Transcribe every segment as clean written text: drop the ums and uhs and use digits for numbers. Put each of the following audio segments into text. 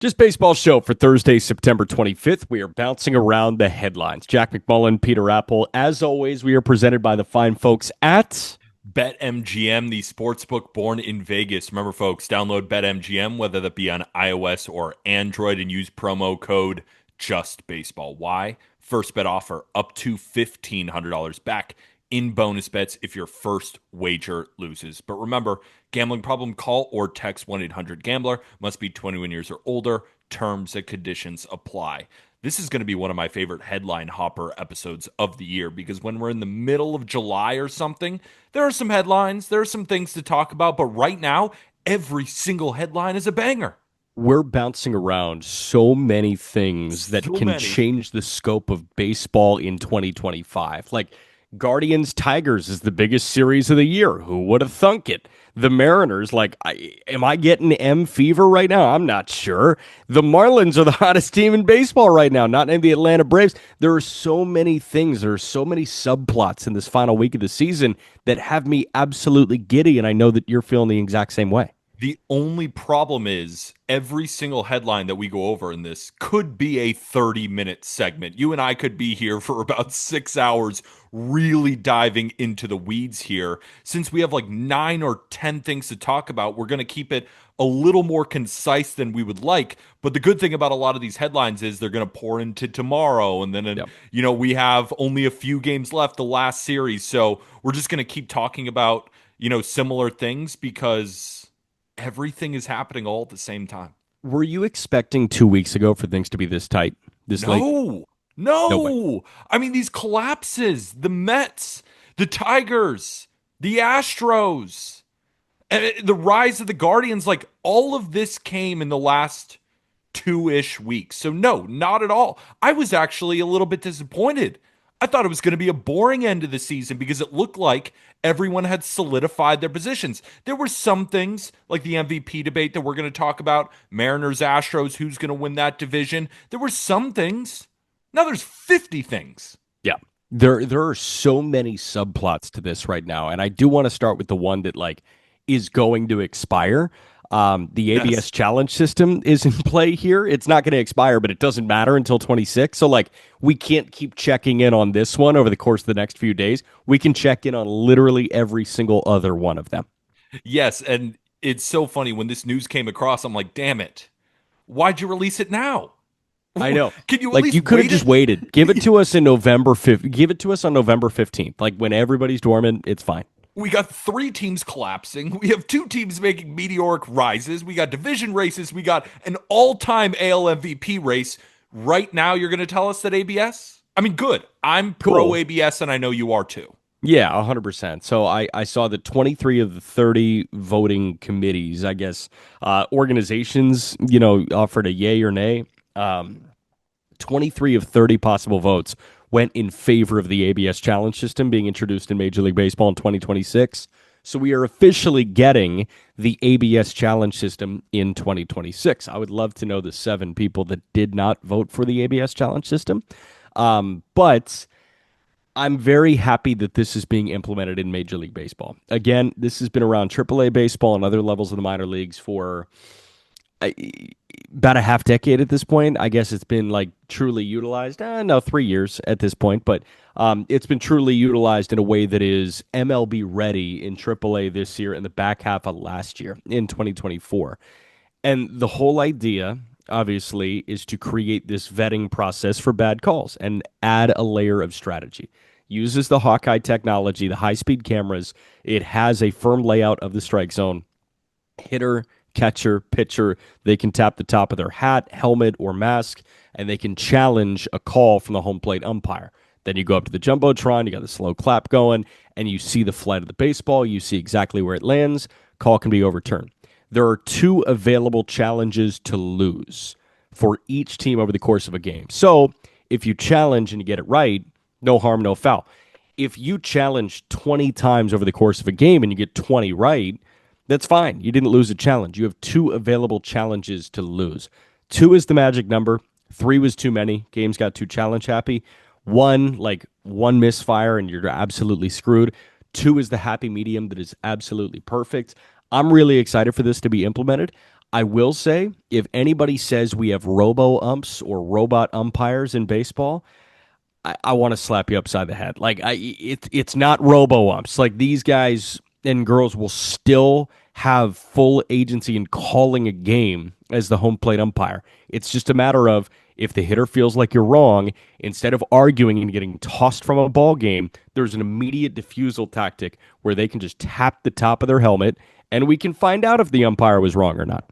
Just baseball show for Thursday, September 25th. We are bouncing around the headlines. Jack McMullen, Peter Apple. As always, we are presented by the fine folks at BetMGM, the sportsbook born in Vegas. Remember, folks, download BetMGM, whether that be on iOS or Android, and use promo code JUSTBASEBALL. Why? First bet offer up to $1,500 back in bonus bets if your first wager loses. But remember, gambling problem, call or text 1-800-GAMBLER. Must be 21 years or older. Terms and conditions apply. This is going to be one of my favorite headline hopper episodes of the year because when we're in the middle of July or something, there are some headlines, there are some things to talk about, but right now, every single headline is a banger. we're bouncing around so many things that So can many. change the scope of baseball in 2025. Like Guardians Tigers is the biggest series of the year. Who would have thunk it? The Mariners, am I getting M fever right now? I'm not sure. The Marlins are the hottest team in baseball right now, not named the Atlanta Braves. There are so many things. There are so many subplots in this final week of the season that have me absolutely giddy, and I know that you're feeling the exact same way. The only problem is every single headline that we go over in this could be a 30-minute segment. You and I could be here for about 6 hours, really diving into the weeds here. Since we have like 9 or 10 things to talk about, we're going to keep it a little more concise than we would like. But the good thing about a lot of these headlines is they're going to pour into tomorrow. And then, Yep. we have only a few games left, the last series. So we're just going to keep talking about, similar things because everything is happening all at the same time. Were you expecting 2 weeks ago for things to be this tight, this late? No, No way. no. I mean, these collapses, the Mets, the Tigers, the Astros, and the rise of the Guardians, like all of this came in the last two-ish weeks. So no, not at all. I was actually a little bit disappointed. I thought it was going to be a boring end of the season because it looked like everyone had solidified their positions. There were some things like the MVP debate that we're going to talk about, Mariners, Astros, who's going to win that division. There were some things. Now there's 50 things. Yeah. There are so many subplots to this right now, and I do want to start with the one that is going to expire. The ABS Yes. challenge system is in play here. It's not going to expire, but it doesn't matter until 26. So we can't keep checking in on this one over the course of the next few days. We can check in on literally every single other one of them. Yes, and it's so funny when this news came across, I'm like, "Damn it. Why'd you release it now? I know. Can you at Like least you could have wait just it?" waited. Give it to us in November 5th. Give it to us on November 15th. Like when everybody's dormant, it's fine. We got three teams collapsing. We have two teams making meteoric rises. We got division races. We got an all-time AL MVP race. Right now, you're going to tell us that ABS? I mean, good. I'm pro Cool. ABS, and I know you are too. Yeah, 100%. So I saw that 23 of the 30 voting committees, I guess, organizations, offered a yay or nay. 23 of 30 possible votes went in favor of the ABS challenge system being introduced in Major League Baseball in 2026. So we are officially getting the ABS challenge system in 2026. I would love to know the 7 people that did not vote for the ABS challenge system. But I'm very happy that this is being implemented in Major League Baseball. Again, this has been around AAA baseball and other levels of the minor leagues for uh, about a half decade at this point. I guess it's been truly utilized. No, 3 years at this point, but it's been truly utilized in a way that is MLB ready in AAA this year and the back half of last year in 2024. And the whole idea, obviously, is to create this vetting process for bad calls and add a layer of strategy. Uses the Hawkeye technology, the high speed cameras. It has a firm layout of the strike zone. Hitter, catcher, pitcher, they can tap the top of their hat, helmet, or mask, and they can challenge a call from the home plate umpire. Then you go up to the Jumbotron, you got the slow clap going, and you see the flight of the baseball. You see exactly where it lands. Call can be overturned. There are 2 available challenges to lose for each team over the course of a game. So if you challenge and you get it right, no harm, no foul. If you challenge 20 times over the course of a game and you get 20 right, that's fine. You didn't lose a challenge. You have 2 available challenges to lose. 2 is the magic number. 3 was too many. Games got too challenge happy. One misfire and you're absolutely screwed. 2 is the happy medium that is absolutely perfect. I'm really excited for this to be implemented. I will say, if anybody says we have robo umps or robot umpires in baseball, I want to slap you upside the head. Like it's not robo umps. Like these guys and girls will still have full agency in calling a game as the home plate umpire. It's just a matter of if the hitter feels like you're wrong, instead of arguing and getting tossed from a ball game, there's an immediate diffusal tactic where they can just tap the top of their helmet and we can find out if the umpire was wrong or not.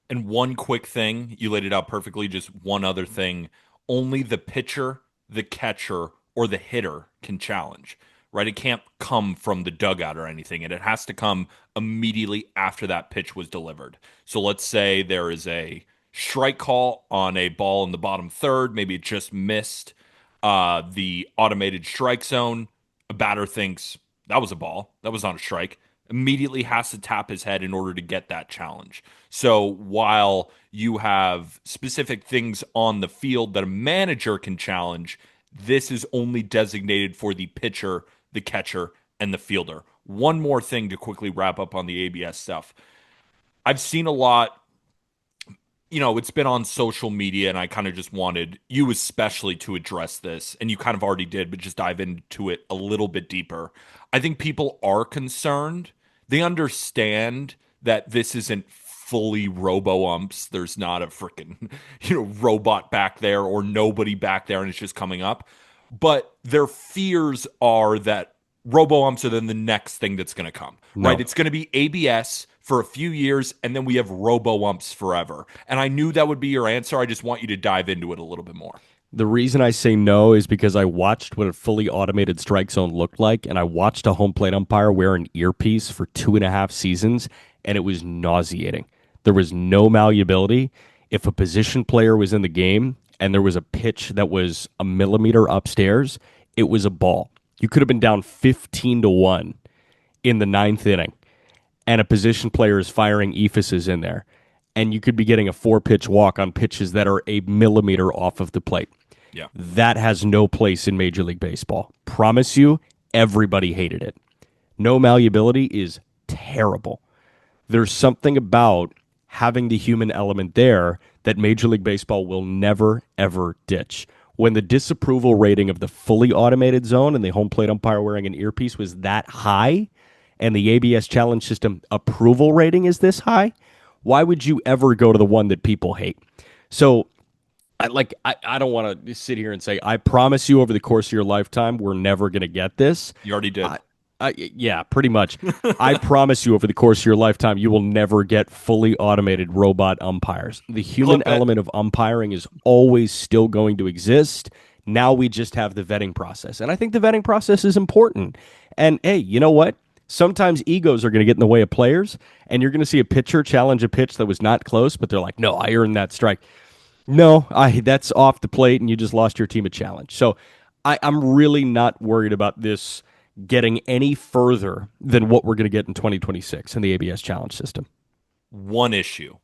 And one quick thing, you laid it out perfectly. Just one other thing. Only the pitcher, the catcher, or the hitter can challenge, right? It can't come from the dugout or anything, and it has to come immediately after that pitch was delivered. So let's say there is a strike call on a ball in the bottom third. Maybe it just missed the automated strike zone. A batter thinks that was a ball, that was not a strike. Immediately has to tap his head in order to get that challenge. So while you have specific things on the field that a manager can challenge, this is only designated for the pitcher, the catcher, and the fielder. One more thing to quickly wrap up on the ABS stuff. I've seen a lot, it's been on social media, and I kind of just wanted you especially to address this, and you kind of already did, but just dive into it a little bit deeper. I think people are concerned. They understand that this isn't fully robo umps. There's not a freaking, robot back there or nobody back there, and it's just coming up. But their fears are that robo umps are then the next thing that's going to come, right? No. It's going to be ABS for a few years, and then we have robo umps forever. And I knew that would be your answer. I just want you to dive into it a little bit more. The reason I say no is because I watched what a fully automated strike zone looked like, and I watched a home plate umpire wear an earpiece for 2.5 seasons, and it was nauseating. There was no malleability. If a position player was in the game and there was a pitch that was a millimeter upstairs, it was a ball. You could have been down 15-1 in the ninth inning, and a position player is firing ephesus in there, and you could be getting a 4-pitch walk on pitches that are a millimeter off of the plate. Yeah. That has no place in Major League Baseball. Promise you, everybody hated it. No malleability is terrible. There's something about having the human element there that Major League Baseball will never, ever ditch. When the disapproval rating of the fully automated zone and the home plate umpire wearing an earpiece was that high, and the ABS challenge system approval rating is this high, why would you ever go to the one that people hate? So I don't want to sit here and say, I promise you over the course of your lifetime, we're never going to get this. You already did. Yeah, pretty much. I promise you over the course of your lifetime, you will never get fully automated robot umpires. The human element of umpiring is always still going to exist. Now we just have the vetting process. And I think the vetting process is important. And hey, you know what? Sometimes egos are going to get in the way of players, and you're going to see a pitcher challenge a pitch that was not close, but they're like, no, I earned that strike. No, that's off the plate, and you just lost your team a challenge. So I'm really not worried about this getting any further than what we're going to get in 2026 in the ABS challenge system. One issue,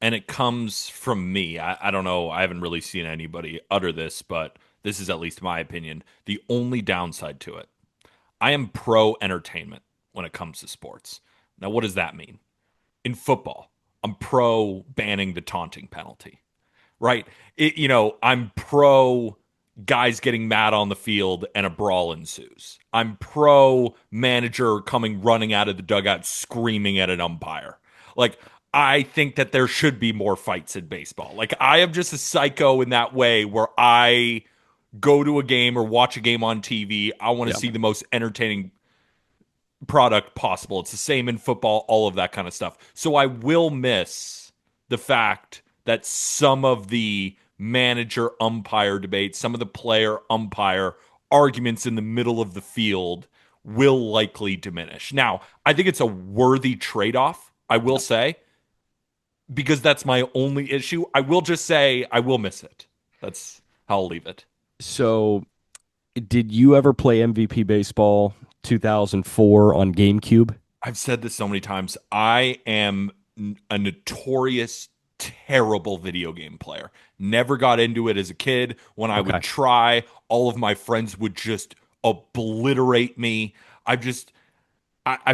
and it comes from me. I don't know. I haven't really seen anybody utter this, but this is at least my opinion. The only downside to it, I am pro entertainment when it comes to sports. Now, what does that mean? In football, I'm pro banning the taunting penalty, right? I'm pro guys getting mad on the field and a brawl ensues. I'm pro manager coming running out of the dugout screaming at an umpire. Like, I think that there should be more fights in baseball. Like, I am just a psycho in that way where I go to a game or watch a game on TV. I want to see the most entertaining product possible. It's the same in football, all of that kind of stuff. So I will miss the fact that some of the manager umpire debates, some of the player umpire arguments in the middle of the field will likely diminish. Now, I think it's a worthy trade-off, I will say, because that's my only issue. I will just say I will miss it. That's how I'll leave it. So, did you ever play MVP Baseball 2004 on GameCube? I've said this so many times. I am a notorious terrible video game player. Never got into it as a kid. When I would try, all of my friends would just obliterate me. I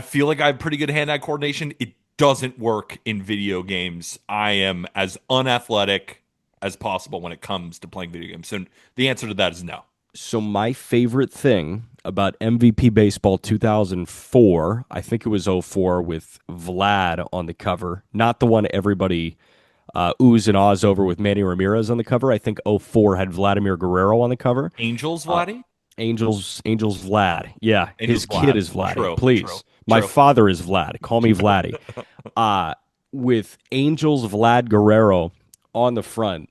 feel like I have pretty good hand-eye coordination. It doesn't work in video games. I am as unathletic as possible when it comes to playing video games. So the answer to that is no. So my favorite thing about MVP Baseball 2004, I think it was '04 with Vlad on the cover, not the one everybody oohs and ahs over with Manny Ramirez on the cover. I think '04 had Vladimir Guerrero on the cover. Angels, Uh, Vladdy? Angels Vlad. Yeah, Angels, his kid Vlad. is Vladdy. True, true, Please. My true. father is Vlad. Call me Vladdy. Uh, with Angels Vlad Guerrero on the front,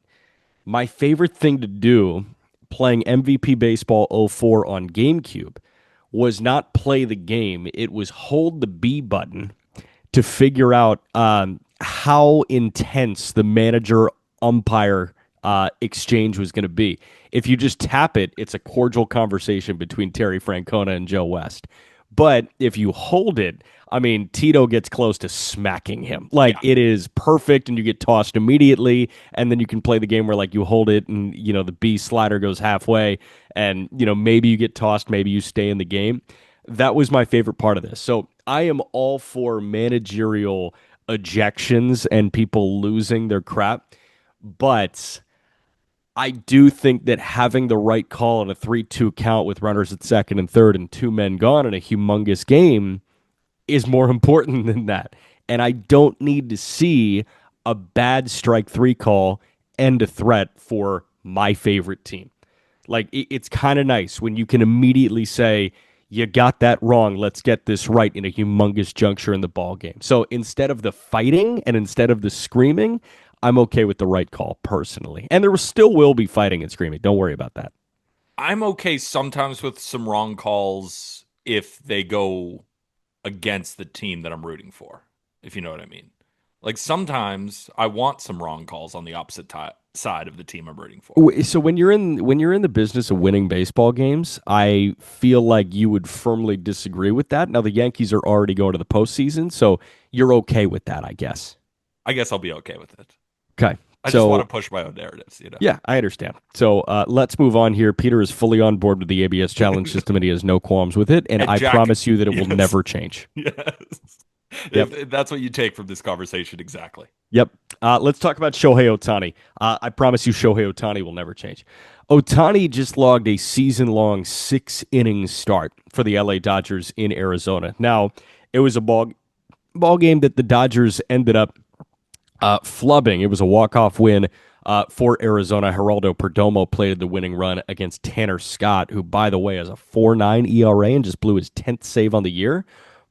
my favorite thing to do playing MVP Baseball '04 on GameCube was not play the game. It was hold the B button to figure out how intense the manager umpire exchange was going to be. If you just tap it, it's a cordial conversation between Terry Francona and Joe West. But if you hold it, I mean, Tito gets close to smacking him. Like Yeah. it is perfect, and you get tossed immediately, and then you can play the game where like you hold it, and the B slider goes halfway, and maybe you get tossed, maybe you stay in the game. That was my favorite part of this. So I am all for managerial ejections and people losing their crap, but I do think that having the right call on a 3-2 count with runners at second and third and two men gone in a humongous game is more important than that. And I don't need to see a bad strike three call end a threat for my favorite team. Like it's kind of nice when you can immediately say, "You got that wrong. Let's get this right" in a humongous juncture in the ball game. So instead of the fighting and instead of the screaming, I'm okay with the right call personally. And there still will be fighting and screaming. Don't worry about that. I'm okay sometimes with some wrong calls if they go against the team that I'm rooting for, if you know what I mean. Like sometimes I want some wrong calls on the opposite side of the team I'm rooting for. So when you're in the business of winning baseball games, I feel like you would firmly disagree with that. Now the Yankees are already going to the postseason, so you're okay with that, I guess. I guess I'll be okay with it. Okay. I just want So to push my own narratives. yeah, I understand. So let's move on here. Peter is fully on board with the ABS challenge system, and he has no qualms with it. And And I Jack, promise you that it will yes, never change. yes. Yep. If that's what you take from this conversation, exactly. Yep. Let's talk about Shohei Ohtani. I promise you, Shohei Ohtani will never change. Ohtani just logged a season-long 6 innings start for the LA Dodgers in Arizona. Now, it was a ball game that the Dodgers ended up flubbing. It was a walk-off win for Arizona. Geraldo Perdomo played the winning run against Tanner Scott, who, by the way, has a 4.9 ERA and just blew his 10th save on the year.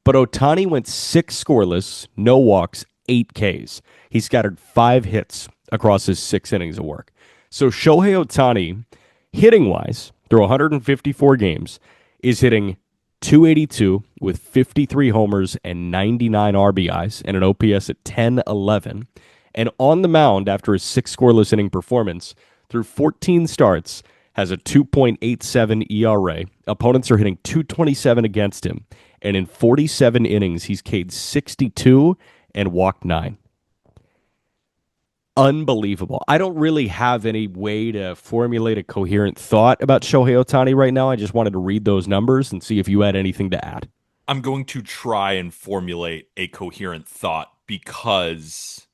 But Ohtani went 6 scoreless, no walks, 8 Ks. He scattered 5 hits across his 6 innings of work. So Shohei Ohtani, hitting-wise, through 154 games, is hitting 282 with 53 homers and 99 RBIs and an OPS at 1011. And on the mound after his 6 scoreless inning performance, through 14 starts, has a 2.87 ERA. Opponents are hitting 227 against him. And in 47 innings, he's K'd 62 and walked 9. Unbelievable. I don't really have any way to formulate a coherent thought about Shohei Ohtani right now. I just wanted to read those numbers and see if you had anything to add. I'm going to try and formulate a coherent thought because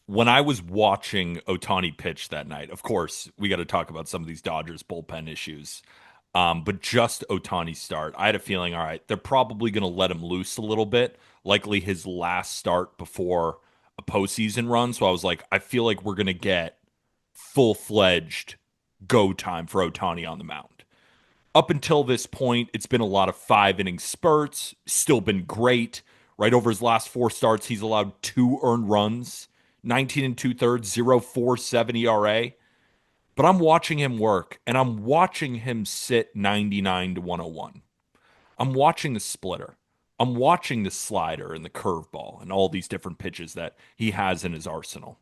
when I was watching Ohtani pitch that night, of course, we got to talk about some of these Dodgers bullpen issues. But just Ohtani start, I had a feeling, all right, they're probably going to let him loose a little bit, likely his last start before a postseason run. So I was like, I feel like we're going to get full-fledged go time for Ohtani on the mound. Up until this point, it's been a lot of 5 inning spurts, still been great. Right over his last 4 starts, he's allowed 2 earned runs, 19 and 2/3, 0.47 ERA. But I'm watching him work, and I'm watching him sit 99 to 101. I'm watching the splitter. I'm watching the slider and the curveball and all these different pitches that he has in his arsenal.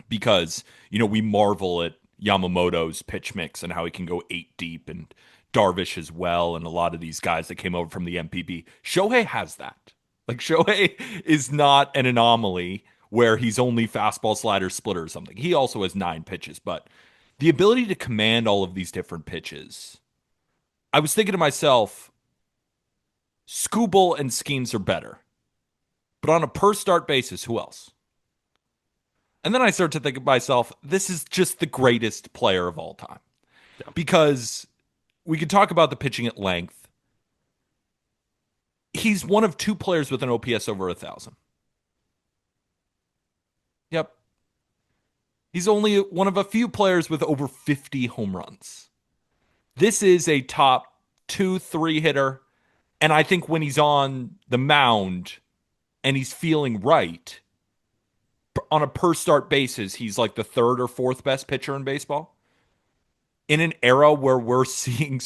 Because, we marvel at Yamamoto's pitch mix and how he can go 8 deep, and Darvish as well, and a lot of these guys that came over from the MPB. Shohei has that. Like, Shohei is not an anomaly where he's only fastball, slider, splitter or something. He also has 9 pitches, but the ability to command all of these different pitches. I was thinking to myself, Skubal and Skeens are better. But on a per start basis, who else? And then I start to think of myself, this is just the greatest player of all time. Yeah. Because we could talk about the pitching at length. He's one of two players with an OPS over 1,000. Yep. He's only one of a few players with over 50 home runs. This is a top 2, 3 hitter. And I think when he's on the mound and he's feeling right, on a per start basis, he's like the third or fourth best pitcher in baseball. In an era where we're seeing,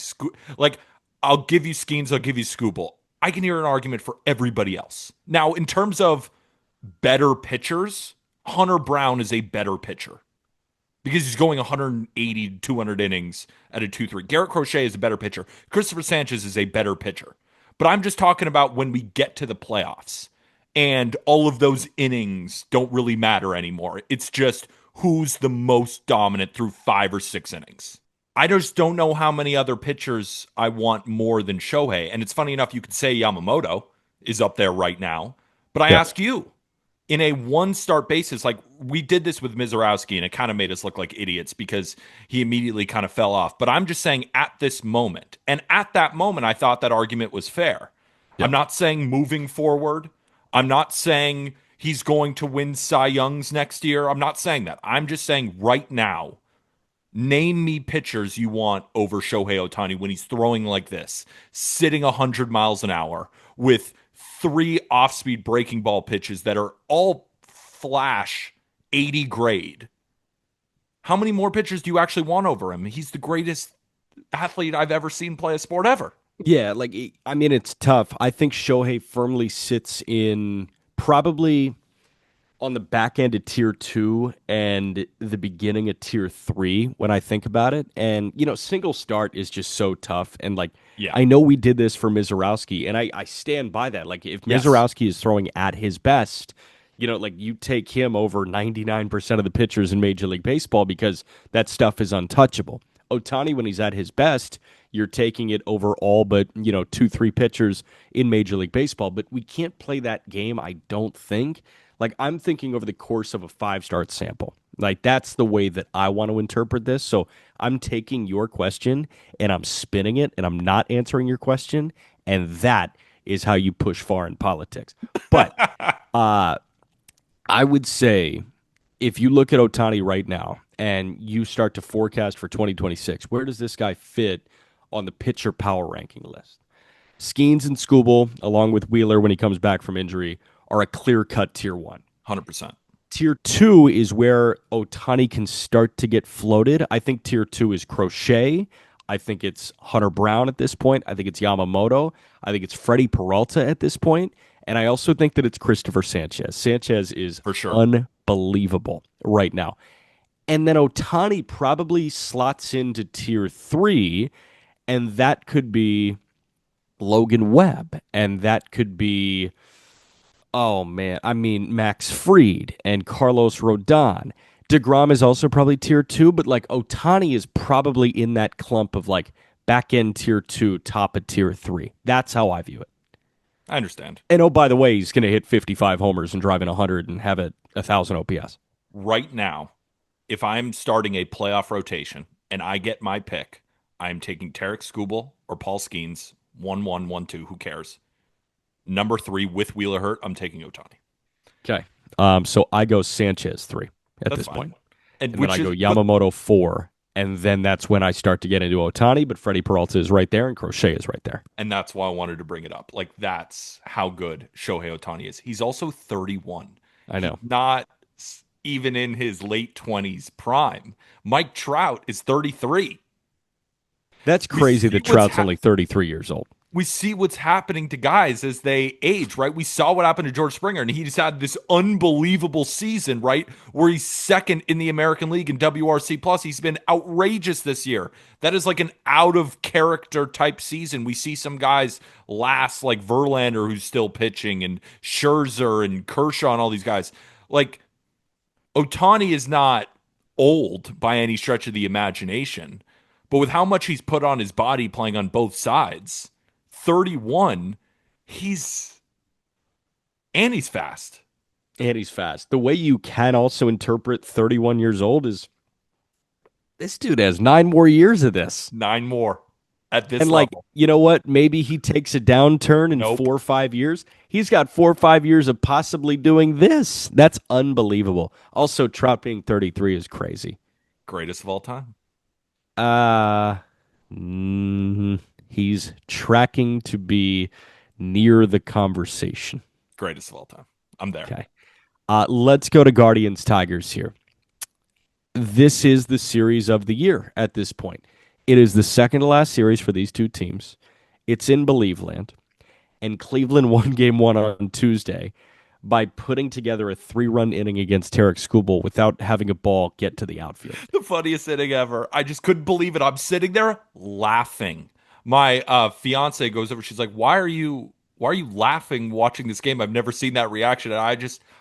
like, I'll give you Skeens, I'll give you Scooble. I can hear an argument for everybody else. Now, in terms of better pitchers, Hunter Brown is a better pitcher because he's going 180 to 200 innings at a 2-3. Garrett Crochet is a better pitcher. Christopher Sanchez is a better pitcher. But I'm just talking about when we get to the playoffs and all of those innings don't really matter anymore. It's just who's the most dominant through 5 or 6 innings. I just don't know how many other pitchers I want more than Shohei. And it's funny enough, you could say Yamamoto is up there right now. But I Yeah. ask you, in a one start basis, like we did this with Mizorowski, and it kind of made us look like idiots because he immediately kind of fell off. But I'm just saying at this moment, and at that moment, I thought that argument was fair. Yeah. I'm not saying moving forward. I'm not saying he's going to win Cy Youngs next year. I'm not saying that. I'm just saying right now, name me pitchers you want over Shohei Ohtani when he's throwing like this, sitting 100 miles an hour with 3 off-speed breaking ball pitches that are all flash 80 grade. How many more pitchers do you actually want over him? He's the greatest athlete I've ever seen play a sport ever. Yeah, like I mean, it's tough. I think Shohei firmly sits in probably on the back end of tier two and the beginning of tier three when I think about it. And, single start is just so tough. And, like, Yeah. I know we did this for Mizorowski, and I stand by that. Like, if Yes. Mizorowski is throwing at his best, like, you take him over 99% of the pitchers in Major League Baseball because that stuff is untouchable. Ohtani, when he's at his best, you're taking it over all but, 2, 3 pitchers in Major League Baseball. But we can't play that game, I don't think. Like, I'm thinking over the course of a 5-start sample. Like, that's the way that I want to interpret this. So I'm taking your question and I'm spinning it and I'm not answering your question. And that is how you push far in politics. But I would say if you look at Ohtani right now and you start to forecast for 2026, where does this guy fit on the pitcher power ranking list? Skeens and Scooble, along with Wheeler when he comes back from injury, are a clear-cut tier one. 100%. Tier two is where Ohtani can start to get floated. I think tier two is Crochet. I think it's Hunter Brown at this point. I think it's Yamamoto. I think it's Freddie Peralta at this point. And I also think that it's Christopher Sanchez. Sanchez is For sure. unbelievable right now. And then Ohtani probably slots into tier three, and that could be Logan Webb, and that could be, oh man, I mean Max Fried and Carlos Rodon. DeGrom is also probably tier two, but like Ohtani is probably in that clump of like back end tier two, top of tier three. That's how I view it. I understand. And oh, by the way, he's going to hit 55 homers and drive in 100 and have it 1,000 OPS. Right now, if I'm starting a playoff rotation and I get my pick, I'm taking Tarek Skubal or Paul Skeens, 1-1, 1-2, who cares? Number 3 with Wheeler hurt, I'm taking Ohtani. Okay. So I go Sanchez 3 at That's this fine. point. And And which then I go is Yamamoto 4. And then that's when I start to get into Ohtani, but Freddie Peralta is right there and Crochet is right there. and that's why I wanted to bring it up. Like that's how good Shohei Ohtani is. He's also 31. I know. Not even in his late 20s prime. Mike Trout is 33. That's We crazy see that what's Trout's only 33 years old. We see what's happening to guys as they age, right? We saw what happened to George Springer, and he just had this unbelievable season, right? Where he's second in the American League in WRC plus. He's been outrageous this year. That is like an out of character type season. We see some guys last, like Verlander, who's still pitching, and Scherzer and Kershaw and all these guys. Like Ohtani is not old by any stretch of the imagination, but with how much he's put on his body playing on both sides, 31, he's And he's fast. And he's fast. The way you can also interpret 31 years old is this dude has 9 more years of this. 9 more at And this like, level. you know what? Maybe he takes a downturn in Nope. 4 or 5 years. He's got 4 or 5 years of possibly doing this. That's unbelievable. Also, Trout being 33 is crazy. Greatest of all time. Uh, mm, he's tracking to be near the conversation. Greatest of all time. I'm there. Okay. Let's go to Guardians Tigers here. This is the series of the year at this point. It is the second to last series for these two teams. It's in Believeland, and Cleveland won game one on Tuesday by putting together a 3-run inning against Tarek Skubal without having a ball get to the outfield. The funniest inning ever. I just couldn't believe it. I'm sitting there laughing. My fiance goes over. She's like, "Why are you laughing watching this game? I've never seen that reaction." And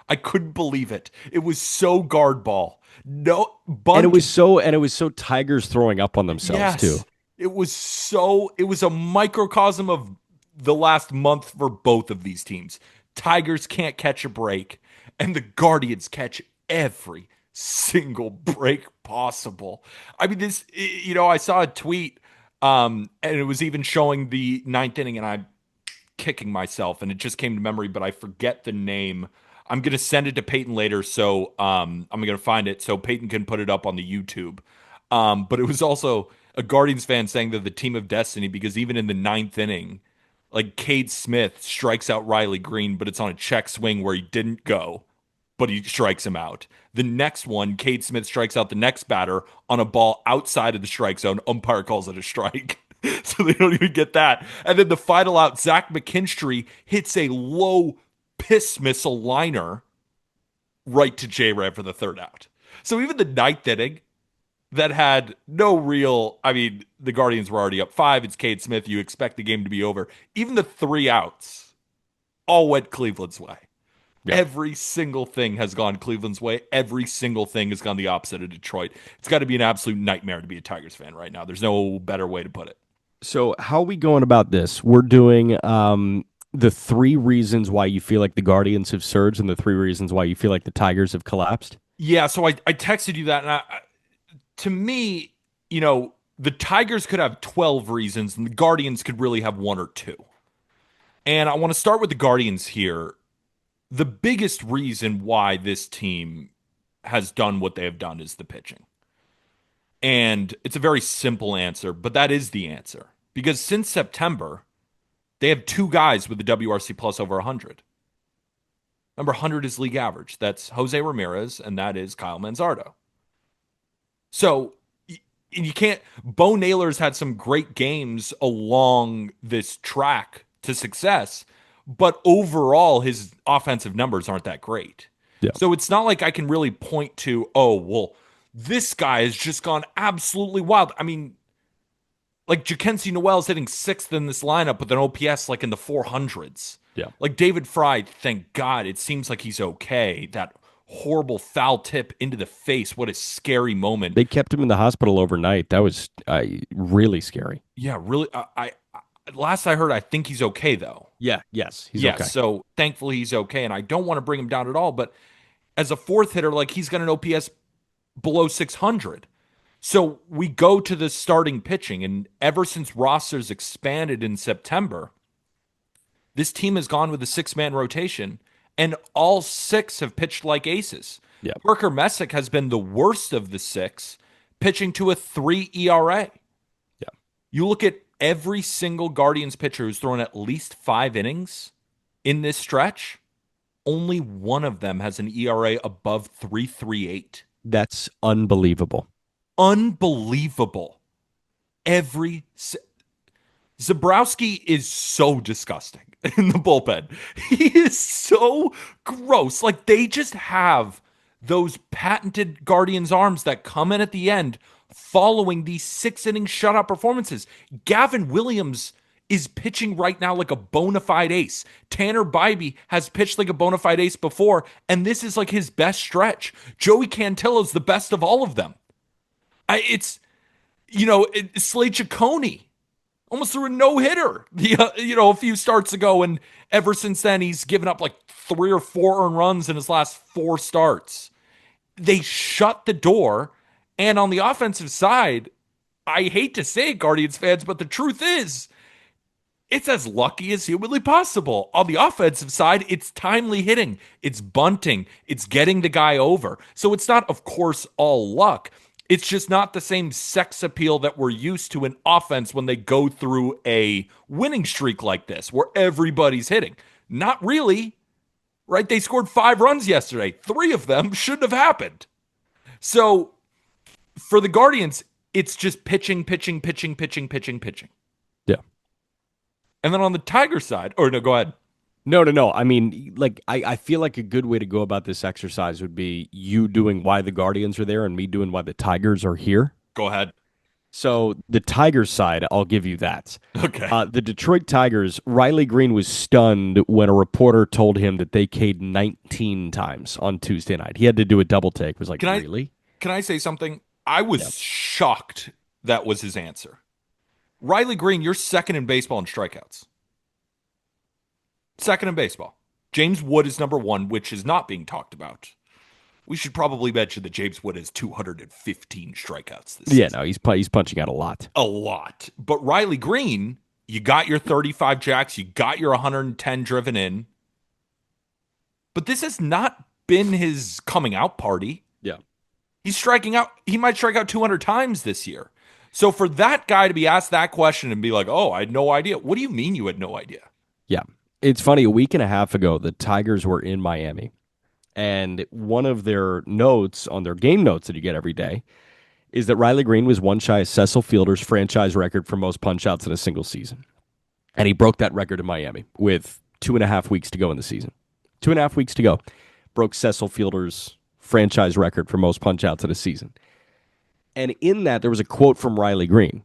I couldn't believe it. It was so guard ball. No And bunt. it was so Tigers throwing up on themselves too. Yes. It was a microcosm of the last month for both of these teams. Tigers can't catch a break, and the Guardians catch every single break possible. I mean, I saw a tweet, and it was even showing the ninth inning, and I'm kicking myself, and it just came to memory, but I forget the name. I'm gonna send it to Peyton later, so I'm gonna find it so Peyton can put it up on the YouTube. But it was also a Guardians fan saying that the team of destiny, because even in the ninth inning, like Cade Smith strikes out Riley Green, but it's on a check swing where he didn't go, but he strikes him out. The next one, Cade Smith strikes out the next batter on a ball outside of the strike zone. Umpire calls it a strike. So they don't even get that. And then the final out, Zach McKinstry hits a low piss missile liner right to J-Rev for the third out. So even the ninth inning that had no real, I mean, the Guardians were already up 5. It's Cade Smith. You expect the game to be over. Even the 3 outs all went Cleveland's way. Yeah. Every single thing has gone Cleveland's way. Every single thing has gone the opposite of Detroit. It's got to be an absolute nightmare to be a Tigers fan right now. There's no better way to put it. So how are we going about this? We're doing the 3 reasons why you feel like the Guardians have surged and the 3 reasons why you feel like the Tigers have collapsed. Yeah, so I texted you that, and to me, the Tigers could have 12 reasons, and the Guardians could really have 1 or 2. And I want to start with the Guardians here. The biggest reason why this team has done what they have done is the pitching. And it's a very simple answer, but that is the answer. Because since September, they have 2 guys with the WRC plus over 100. Remember, 100 is league average. That's Jose Ramirez, and that is Kyle Manzardo. So you can't. Bo Naylor's had some great games along this track to success, but overall, his offensive numbers aren't that great. Yeah. So it's not like I can really point to, oh, well, this guy has just gone absolutely wild. I mean, like Jackenzie Noel's hitting 6th in this lineup with an OPS like in the 400s. Yeah. Like David Fry, thank God, it seems like he's okay. That horrible foul tip into the face. What a scary moment. They kept him in the hospital overnight. That was really scary. Yeah, really. Last I heard, I think he's okay though. Yeah, yes, he's Yeah, okay. so thankfully he's okay, and I don't want to bring him down at all. But as a 4th hitter, like he's got an OPS below 600. So we go to the starting pitching, and ever since rosters expanded in September, this team has gone with a 6-man rotation, and all 6 have pitched like aces. Yeah. Parker Messick has been the worst of the 6, pitching to a 3 ERA. Yeah. You look at every single Guardians pitcher who's thrown at least 5 innings in this stretch, only one of them has an ERA above 3.38. That's unbelievable. Unbelievable. Zabrowski is so disgusting in the bullpen. He is so gross. Like they just have those patented Guardians arms that come in at the end following these 6-inning shutout performances. Gavin Williams is pitching right now like a bona fide ace. Tanner Bybee has pitched like a bona fide ace before, and this is like his best stretch. Joey Cantillo's the best of all of them. Slade Ciccone. almost threw a no-hitter, a few starts ago, and ever since then he's given up like 3 or 4 earned runs in his last 4 starts. They shut the door, and on the offensive side, I hate to say it, Guardians fans, but the truth is, it's as lucky as humanly possible. On the offensive side, it's timely hitting, it's bunting, it's getting the guy over. So it's not, of course, all luck. It's just not the same sex appeal that we're used to in offense when they go through a winning streak like this, where everybody's hitting. Not really, right? They scored 5 runs yesterday. 3 of them shouldn't have happened. So for the Guardians, it's just pitching, pitching, pitching, pitching, pitching, pitching. Yeah. And then on the Tiger side, or no, go ahead. No. I mean, like, I feel like a good way to go about this exercise would be you doing why the Guardians are there and me doing why the Tigers are here. Go ahead. So the Tigers side, I'll give you that. Okay. The Detroit Tigers, Riley Green was stunned when a reporter told him that they K'd 19 times on Tuesday night. He had to do a double take. Was like, really? Can I say something? I was shocked that was his answer. Riley Green, you're second in baseball in strikeouts. Second in baseball. James Wood is number 1, which is not being talked about. We should probably mention that James Wood has 215 strikeouts this season. No, he's punching out a lot. A lot. But Riley Green, you got your 35 jacks, you got your 110 driven in. But this has not been his coming out party. Yeah. He's striking out. He might strike out 200 times this year. So for that guy to be asked that question and be like, oh, I had no idea. What do you mean you had no idea? Yeah. It's funny. A week and a half ago, the Tigers were in Miami. And one of their notes on their game notes that you get every day is that Riley Green was one shy of Cecil Fielder's franchise record for most punch-outs in a single season. And he broke that record in Miami with 2.5 weeks to go in the season. 2.5 weeks to go. Broke Cecil Fielder's franchise record for most punch-outs in a season. And in that, there was a quote from Riley Green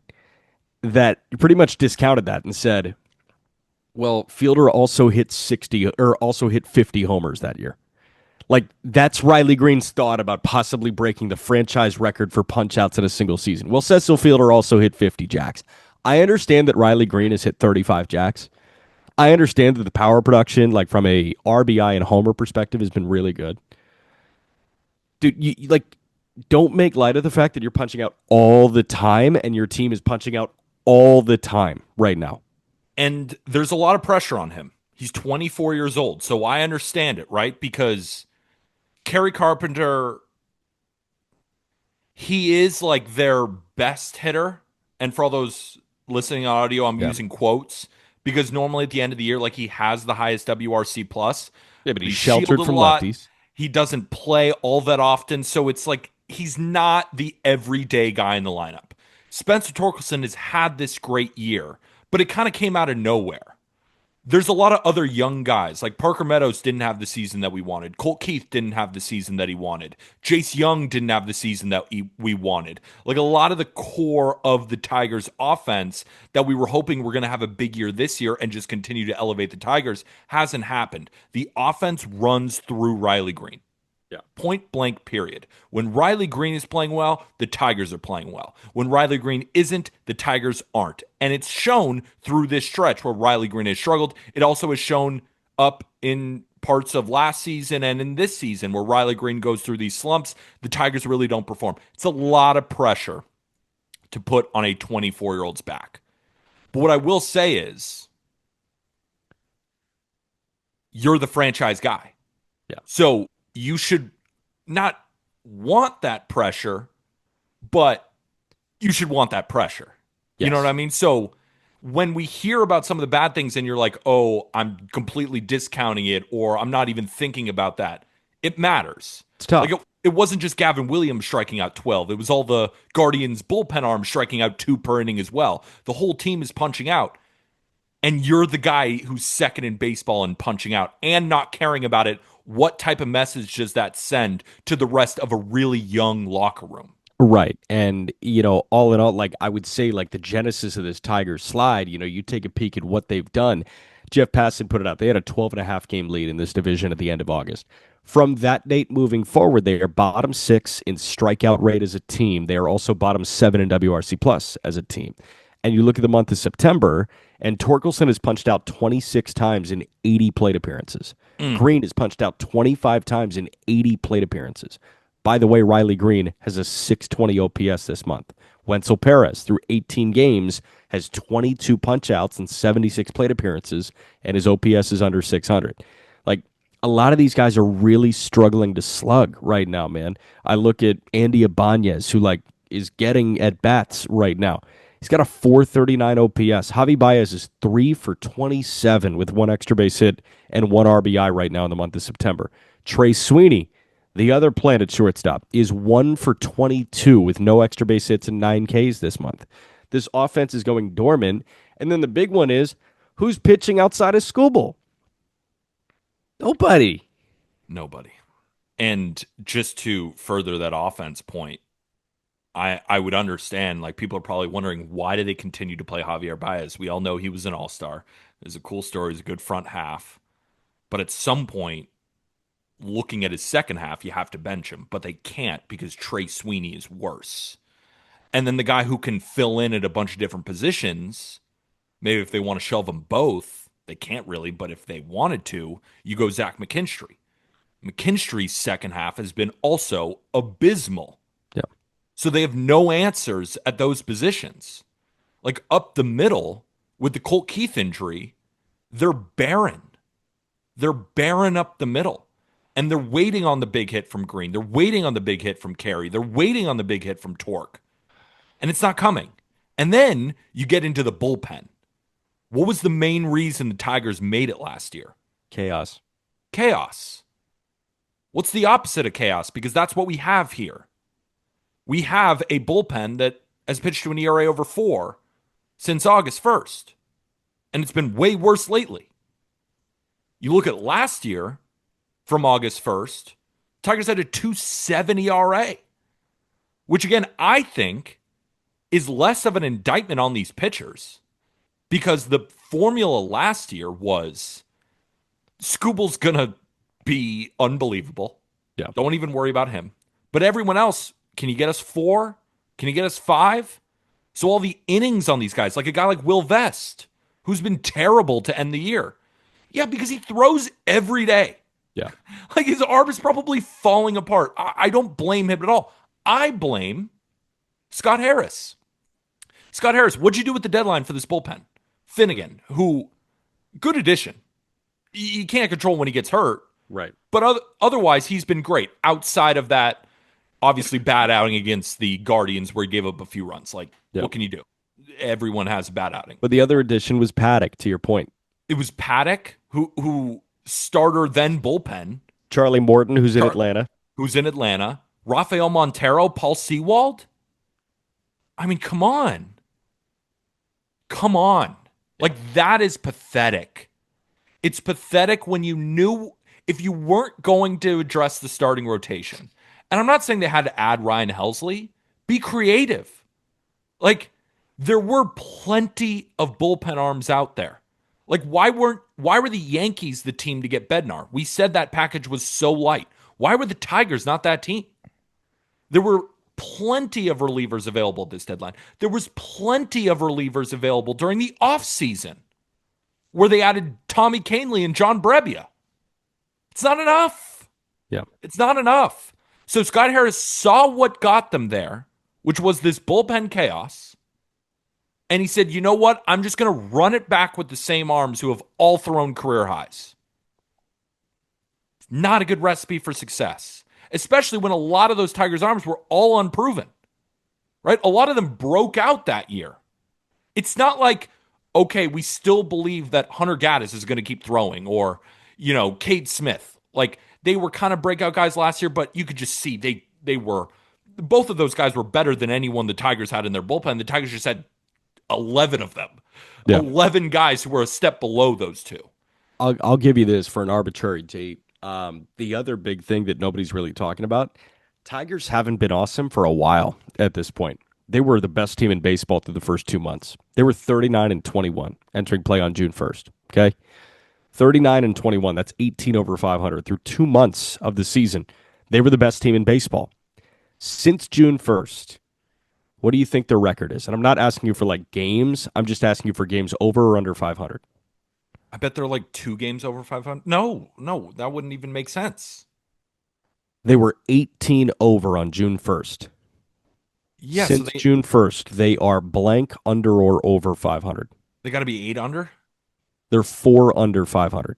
that pretty much discounted that and said, well, Fielder also hit 50 homers that year. Like, that's Riley Green's thought about possibly breaking the franchise record for punch-outs in a single season. Well, Cecil Fielder also hit 50 jacks. I understand that Riley Green has hit 35 jacks. I understand that the power production, like from a RBI and homer perspective, has been really good. Dude, you don't make light of the fact that you're punching out all the time and your team is punching out all the time right now. And there's a lot of pressure on him. He's 24 years old, so I understand it, right? Because Kerry Carpenter, he is like their best hitter. And for all those listening on audio, I'm using quotes because normally at the end of the year, like he has the highest WRC plus. Yeah, but he's sheltered from lefties. He doesn't play all that often, so it's like he's not the everyday guy in the lineup. Spencer Torkelson has had this great year, but it kind of came out of nowhere. There's a lot of other young guys, like Parker Meadows didn't have the season that we wanted. Colt Keith didn't have the season that he wanted. Jace Young didn't have the season that we wanted. Like a lot of the core of the Tigers offense that we were hoping were going to have a big year this year and just continue to elevate the Tigers hasn't happened. The offense runs through Riley Green. Yeah. Point blank, period. When Riley Green is playing well, the Tigers are playing well. When Riley Green isn't, the Tigers aren't. And it's shown through this stretch where Riley Green has struggled. It also has shown up in parts of last season and in this season where Riley Green goes through these slumps. The Tigers really don't perform. It's a lot of pressure to put on a 24-year-old's back. But what I will say is, you're the franchise guy. Yeah. So you should not want that pressure, but you should want that pressure. Yes. You know what I mean? So when we hear about some of the bad things and you're like, oh, I'm completely discounting it or I'm not even thinking about that, it matters. It's tough. Like it wasn't just Gavin Williams striking out 12. It was all the Guardians bullpen arms striking out 2 per inning as well. The whole team is punching out. And you're the guy who's second in baseball and punching out and not caring about it. What type of message does that send to the rest of a really young locker room? Right. And, all in all, like I would say, like the genesis of this Tigers slide, you take a peek at what they've done. Jeff Passan put it out. They had a 12.5 game lead in this division at the end of August. From that date moving forward, they are bottom 6 in strikeout rate as a team. They are also bottom 7 in WRC plus as a team. And you look at the month of September, and Torkelson has punched out 26 times in 80 plate appearances. Green has punched out 25 times in 80 plate appearances. By the way, Riley Green has a 620 OPS this month. Wenzel Perez, through 18 games, has 22 punch-outs and 76 plate appearances, and his OPS is under 600. Like, a lot of these guys are really struggling to slug right now, man. I look at Andy Ibanez, who, like, is getting at-bats right now. He's got a 439 OPS. Javi Baez is 3 for 27 with one extra base hit and one RBI right now in the month of September. Trey Sweeney, the other Planet shortstop, is 1 for 22 with no extra base hits and 9 Ks this month. This offense is going dormant. And then the big one is, who's pitching outside of Skubal? Nobody. Nobody. And just to further that offense point, I would understand, like, people are probably wondering, why do they continue to play Javier Baez? We all know he was an all-star. There's a cool story. He's a good front half. But at some point, looking at his second half, you have to bench him. But they can't because Trey Sweeney is worse. And then the guy who can fill in at a bunch of different positions, maybe if they want to shelve them both, they can't really, but if they wanted to, you go Zach McKinstry. McKinstry's second half has been also abysmal. Yeah. So they have no answers at those positions. Like up the middle with the Colt Keith injury, they're barren. They're barren up the middle. And they're waiting on the big hit from Green. They're waiting on the big hit from Carey. They're waiting on the big hit from Torque. And it's not coming. And then you get into the bullpen. What was the main reason the Tigers made it last year? Chaos. Chaos. What's the opposite of chaos? Because that's what we have here. We have a bullpen that has pitched to an ERA over 4 since August 1st. And it's been way worse lately. You look at last year from August 1st, Tigers had a 2.7 ERA, which again, I think is less of an indictment on these pitchers because the formula last year was Skubal's going to be unbelievable. Yeah. Don't even worry about him. But everyone else, can you get us 4? Can you get us 5? So all the innings on these guys, like a guy like Will Vest, who's been terrible to end the year. Yeah, because he throws every day. Yeah. Like his arm is probably falling apart. I don't blame him at all. I blame Scott Harris. Scott Harris, what'd you do with the deadline for this bullpen? Finnegan, who, good addition. You can't control when he gets hurt. Right. But otherwise, he's been great. Outside of that, obviously bad outing against the Guardians where he gave up a few runs. Like, What can you do? Everyone has a bad outing. But the other addition was Paddock, to your point. It was Paddock, who starter then bullpen. Charlie Morton, who's in Atlanta. Who's in Atlanta. Rafael Montero, Paul Sewald. I mean, come on. Come on. Like, that is pathetic. It's pathetic when you knew if you weren't going to address the starting rotation. And I'm not saying they had to add Ryan Helsley. Be creative. Like, there were plenty of bullpen arms out there. Like, why were the Yankees the team to get Bednar? We said that package was so light. Why were the Tigers not that team? There were plenty of relievers available at this deadline. There was plenty of relievers available during the offseason where they added Tommy Kahnle and John Brebbia. It's not enough. Yeah. It's not enough. So Scott Harris saw what got them there, which was this bullpen chaos. And he said, you know what? I'm just going to run it back with the same arms who have all thrown career highs. It's not a good recipe for success, especially when a lot of those Tigers arms were all unproven, right? A lot of them broke out that year. It's not like, okay, we still believe that Hunter Gaddis is going to keep throwing or, Cade Smith. Like, they were kind of breakout guys last year, but you could just see they were, both of those guys were better than anyone the Tigers had in their bullpen. The Tigers just had 11 of them. Yeah. 11 guys who were a step below those two. I'll give you this for an arbitrary date. The other big thing that nobody's really talking about, Tigers haven't been awesome for a while at this point. They were the best team in baseball through the first 2 months. They were 39-21 entering play on June 1st. Okay? 39-21. That's 18 over 500 through 2 months of the season. They were the best team in baseball. Since June 1st, What do you think their record is? And I'm not asking you for like games. I'm just asking you for games over or under 500. I bet they're like 2 games over 500. No, no, that wouldn't even make sense. They were 18 over on June 1st. Yeah, so Since they June 1st, they are blank under or over 500. they got to be 8 under. They're 4 under 500.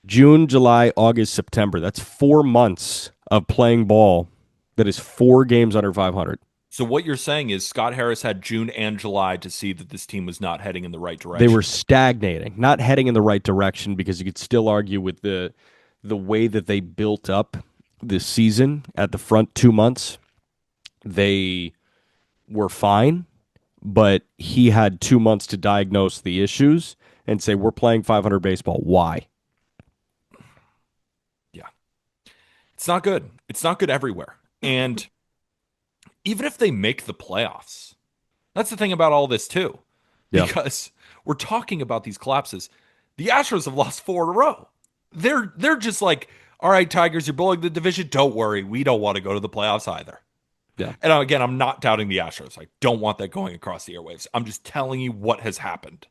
June, July, August, September. That's 4 months of playing ball that is 4 games under 500. So what you're saying is Scott Harris had June and July to see that this team was not heading in the right They were direction. stagnating, not heading in the right direction because you could still argue with the way that they built up this season at the front 2 months. They were fine, but he had 2 months to diagnose the issues and say, we're playing 500 baseball. Why? Yeah. It's not good. It's not good everywhere. And even if they make the playoffs, that's the thing about all this too. Yeah. Because we're talking about these collapses. The Astros have lost 4 in a row. They're just like, all right, Tigers, you're blowing the division. Don't worry. We don't want to go to the playoffs either. Yeah. And again, I'm not doubting the Astros. I don't want that going across the airwaves. I'm just telling you what has happened.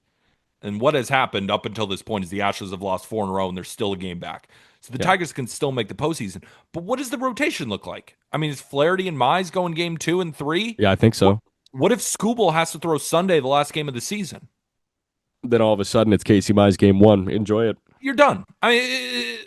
And what has happened up until this point is the Astros have lost 4 in a row and they're still a game back. So the Yeah. Tigers can still make the postseason. But what does the rotation look like? I mean, is Flaherty and Mize going game 2 and 3? Yeah, I think What, so. what if Skubal has to throw Sunday, the last game of the season? Then all of a sudden it's Casey Mize game one. Enjoy it. You're done. I mean,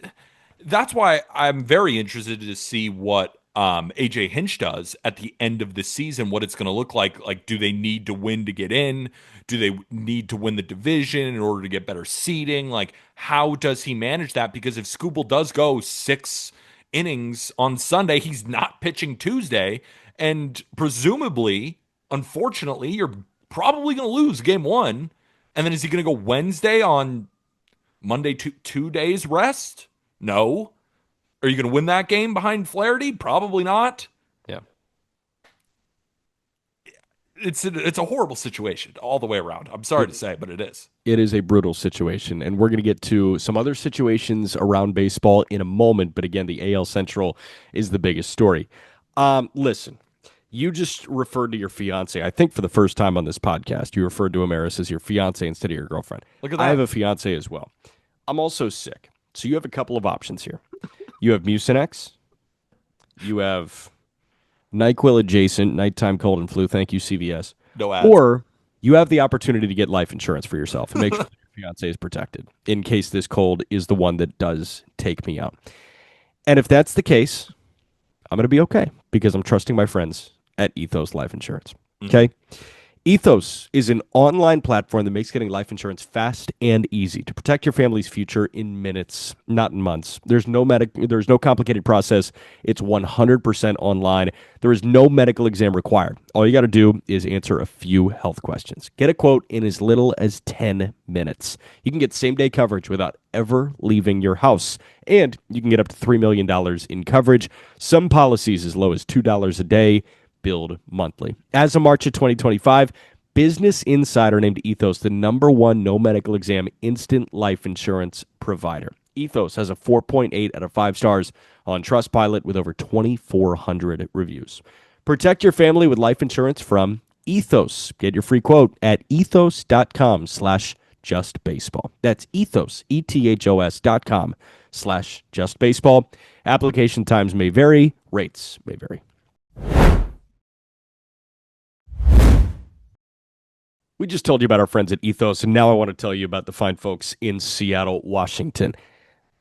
that's why I'm very interested to see what AJ Hinch does at the end of the season, what it's going to look like. Like, do they need to win to get in? Do they need to win the division in order to get better seeding? Like, how does he manage that? Because if Skubal does go 6 innings on Sunday, he's not pitching Tuesday. And presumably, unfortunately, you're probably going to lose game 1. And then is he going to go Wednesday on Monday, 2 days rest? No. Are you going to win that game behind Flaherty? Probably not. Yeah. It's a horrible situation all the way around. I'm sorry to say, but it is. It is a brutal situation. And we're going to get to some other situations around baseball in a moment. But again, the AL Central is the biggest story. Listen, you just referred to your fiance. I think for the first time on this podcast, you referred to Amaris as your fiance instead of your girlfriend. Look at I have that. a fiance as well. I'm also sick. So you have a couple of options here. You have Mucinex. You have NyQuil adjacent, nighttime cold and flu. Thank you, CVS. No ads. Or you have the opportunity to get life insurance for yourself and make sure that your fiance is protected in case this cold is the one that does take me out. And if that's the case, I'm going to be okay because I'm trusting my friends at Ethos Life Insurance. Okay? Ethos is an online platform that makes getting life insurance fast and easy to protect your family's future in minutes, not in months. There's no complicated process. It's 100% online. There is no medical exam required. All you got to do is answer a few health questions. Get a quote in as little as 10 minutes. You can get same-day coverage without ever leaving your house. And you can get up to $3 million in coverage. Some policies as low as $2 a day, billed monthly. As of March of 2025, Business Insider named Ethos the #1 no medical exam instant life insurance provider. Ethos has a 4.8 out of 5 stars on Trustpilot with over 2,400 reviews. Protect your family with life insurance from Ethos. Get your free quote at ethos.com/justbaseball. That's ethos, ethos.com/justbaseball. Application times may vary. Rates may vary. We just told you about our friends at Ethos, and now I want to tell you about the fine folks in Seattle, Washington.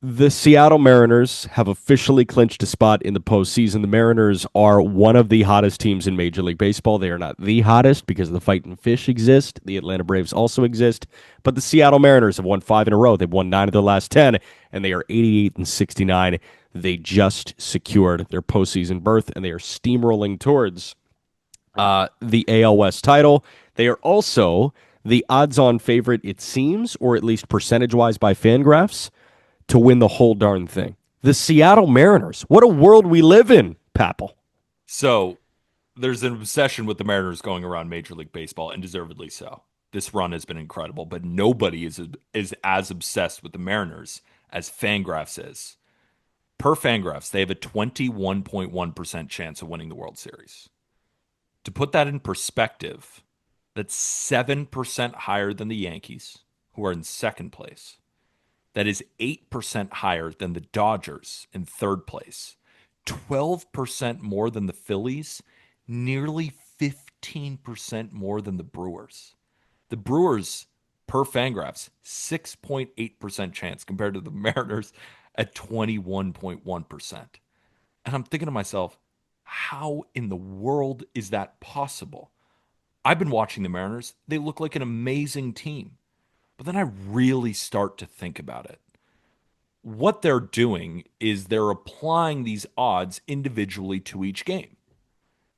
The Seattle Mariners have officially clinched a spot in the postseason. The Mariners are one of the hottest teams in Major League Baseball. They are not the hottest because the Fightin' Fish exist. The Atlanta Braves also exist. But the Seattle Mariners have won 5 in a row. They've won 9 of their last 10, and they are 88-69. They just secured their postseason berth, and they are steamrolling towards the AL West title. They are also the odds-on favorite, it seems, or at least percentage-wise by Fangraphs, to win the whole darn thing. The Seattle Mariners. What a world we live in, Papel. So there's an obsession with the Mariners going around Major League Baseball, and deservedly so. This run has been incredible, but nobody is as obsessed with the Mariners as Fangraphs is. Per Fangraphs, they have a 21.1% chance of winning the World Series. To put that in perspective, that's 7% higher than the Yankees, who are in second place. That is 8% higher than the Dodgers in third place, 12% more than the Phillies, nearly 15% more than the Brewers. The Brewers, per Fangraphs, 6.8% chance compared to the Mariners at 21.1%. And I'm thinking to myself, how in the world is that possible? I've been watching the Mariners. They look like an amazing team. But then I really start to think about it. What they're doing is they're applying these odds individually to each game.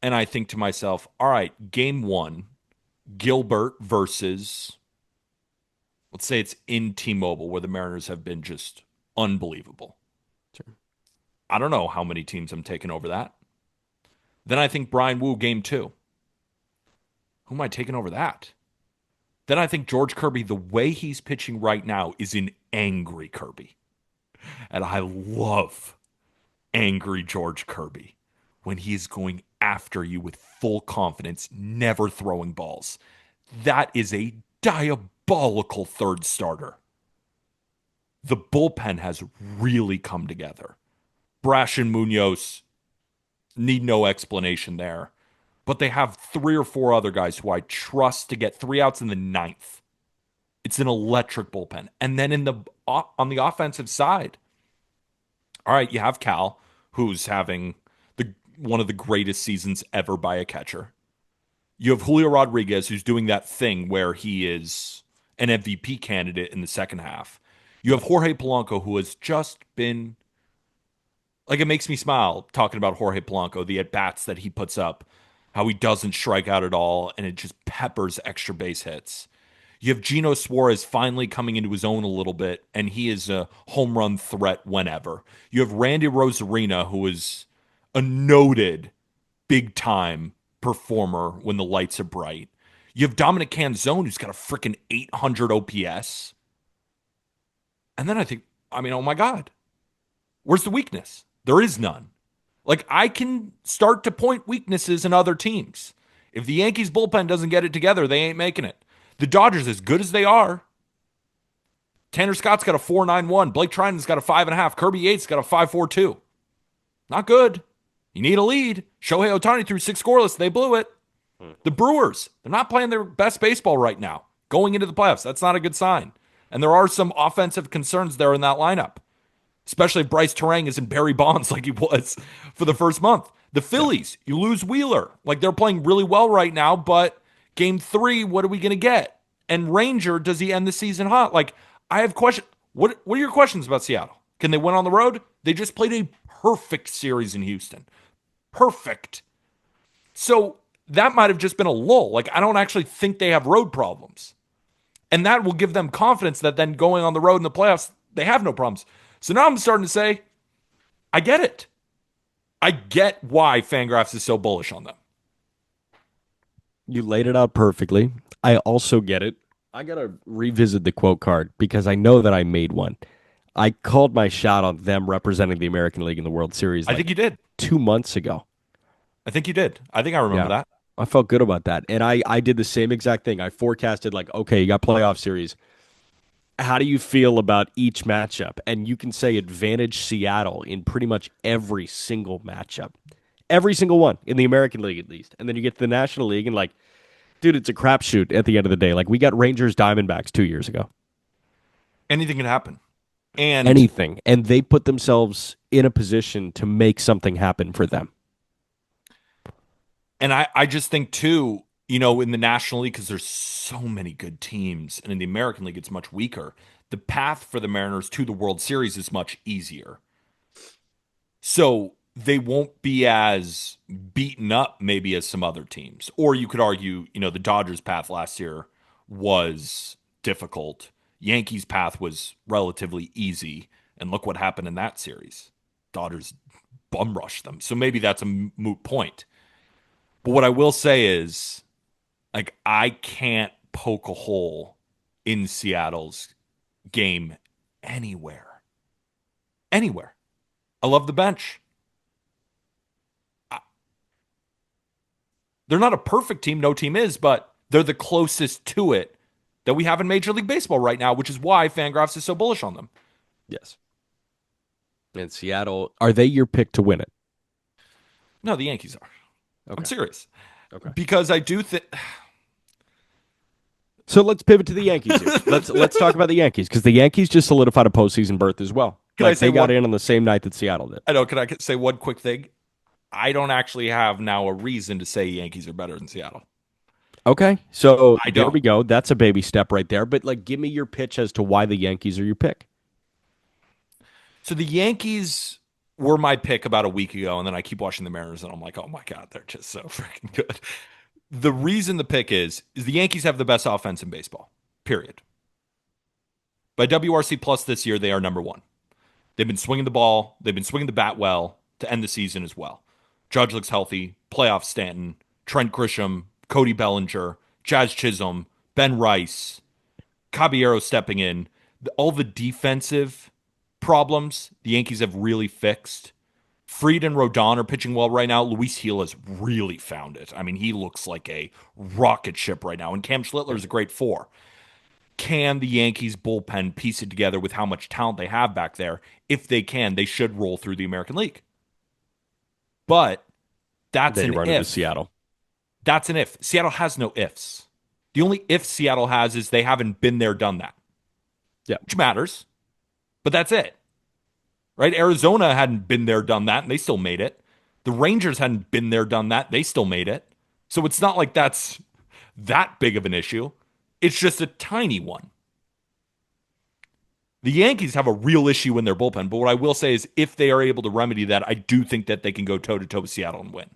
And I think to myself, all right, game one, Gilbert versus, let's say it's in T-Mobile, where the Mariners have been just unbelievable. Sure. I don't know how many teams I'm taking over that. Then I think Brian Wu, game two. Who am I taking over that? Then I think George Kirby, the way he's pitching right now, is an angry Kirby. And I love angry George Kirby when he is going after you with full confidence, never throwing balls. That is a diabolical third starter. The bullpen has really come together. Brash and Munoz need no explanation there. But they have three or four other guys who I trust to get 3 outs in the ninth. It's an electric bullpen. And then on the offensive side, all right, you have Cal, who's having one of the greatest seasons ever by a catcher. You have Julio Rodriguez, who's doing that thing where he is an MVP candidate in the second half. You have Jorge Polanco, who has just been like, it makes me smile talking about Jorge Polanco, the at bats that he puts up, how he doesn't strike out at all, and it just peppers extra base hits. You have Gino Suarez finally coming into his own a little bit, and he is a home run threat whenever. You have Randy Rosarina, who is a noted big time performer when the lights are bright. You have Dominic Canzone, who's got a freaking 800 OPS. And then I mean, oh my God, where's the weakness? There is none. Like, I can start to point weaknesses in other teams. If the Yankees bullpen doesn't get it together, they ain't making it. The Dodgers, as good as they are, Tanner Scott's got a 4.91. Blake Triton's got a 5.5. Kirby Yates got a 5.42. Not good. You need a lead. Shohei Ohtani threw 6 scoreless. They blew it. The Brewers, they're not playing their best baseball right now. Going into the playoffs, that's not a good sign. And there are some offensive concerns there in that lineup, especially if Bryce Terang isn't Barry Bonds like he was for the first month. The Phillies, you lose Wheeler. Like, they're playing really well right now, but game 3, what are we going to get? And Ranger, does he end the season hot? Like, I have questions. What are your questions about Seattle? Can they win on the road? They just played a perfect series in Houston. Perfect. So that might have just been a lull. Like, I don't actually think they have road problems. And that will give them confidence that then going on the road in the playoffs, they have no problems. So now I'm starting to say, I get it. I get why Fangraphs is so bullish on them. You laid it out perfectly. I also get it. I got to revisit the quote card because I know that I made one. I called my shot on them representing the American League in the World Series I like think you did. 2 months ago. I think you did. I think I remember Yeah. that. I felt good about that. And I did the same exact thing. I forecasted, like, okay, you got playoff series. How do you feel about each matchup? And you can say advantage Seattle in pretty much every single matchup. Every single one in the American League, at least. And then you get to the National League, and, like, dude, it's a crapshoot at the end of the day. Like, we got Rangers Diamondbacks 2 years ago. Anything can happen. And Anything. And they put themselves in a position to make something happen for them. I just think too, in the National League, because there's so many good teams, and in the American League, it's much weaker. The path for the Mariners to the World Series is much easier. So they won't be as beaten up maybe as some other teams. Or you could argue, the Dodgers' path last year was difficult. Yankees' path was relatively easy. And look what happened in that series. Dodgers bum rushed them. So maybe that's a moot point. But what I will say is, like, I can't poke a hole in Seattle's game anywhere. Anywhere. I love the bench. They're not a perfect team, no team is, but they're the closest to it that we have in Major League Baseball right now, which is why Fangraphs is so bullish on them. Yes. And Seattle, are they your pick to win it? No, the Yankees are. I'm Okay. serious. Okay. Because I do think So let's pivot to the Yankees here. Let's talk about the Yankees because the Yankees just solidified a postseason berth as well. can I Like say they got one in on the same night that Seattle did. I know, can I say one quick thing? I don't actually have now a reason to say Yankees are better than Seattle. Okay, so I there don't. we go. That's a baby step right there. But like, give me your pitch as to why the Yankees are your pick. So the Yankees were my pick about a week ago, and then I keep watching the Mariners, and I'm like, oh my god, they're just so freaking good. The reason the pick is the Yankees have the best offense in baseball. Period. By WRC plus this year, they are number one. They've been swinging the ball. They've been swinging the bat well to end the season as well. Judge looks healthy. Playoff Stanton, Trent Grisham, Cody Bellinger, Jazz Chisholm, Ben Rice, Caballero stepping in. All the defensive problems the Yankees have really fixed. Fried and Rodon are pitching well right now. Luis Gil has really found it. I mean, he looks like a rocket ship right now. And Cam Schlittler is a great four. Can the Yankees bullpen piece it together with how much talent they have back there? If they can, they should roll through the American League. But that's They an run into if. Seattle. That's an if. Seattle has no ifs. The only if Seattle has is they haven't been there, done that, Yeah, which matters. But that's it, right? Arizona hadn't been there, done that, and they still made it. The Rangers hadn't been there, done that. They still made it. So it's not like that's that big of an issue. It's just a tiny one. The Yankees have a real issue in their bullpen, but what I will say is if they are able to remedy that, I do think that they can go toe to toe with Seattle and win.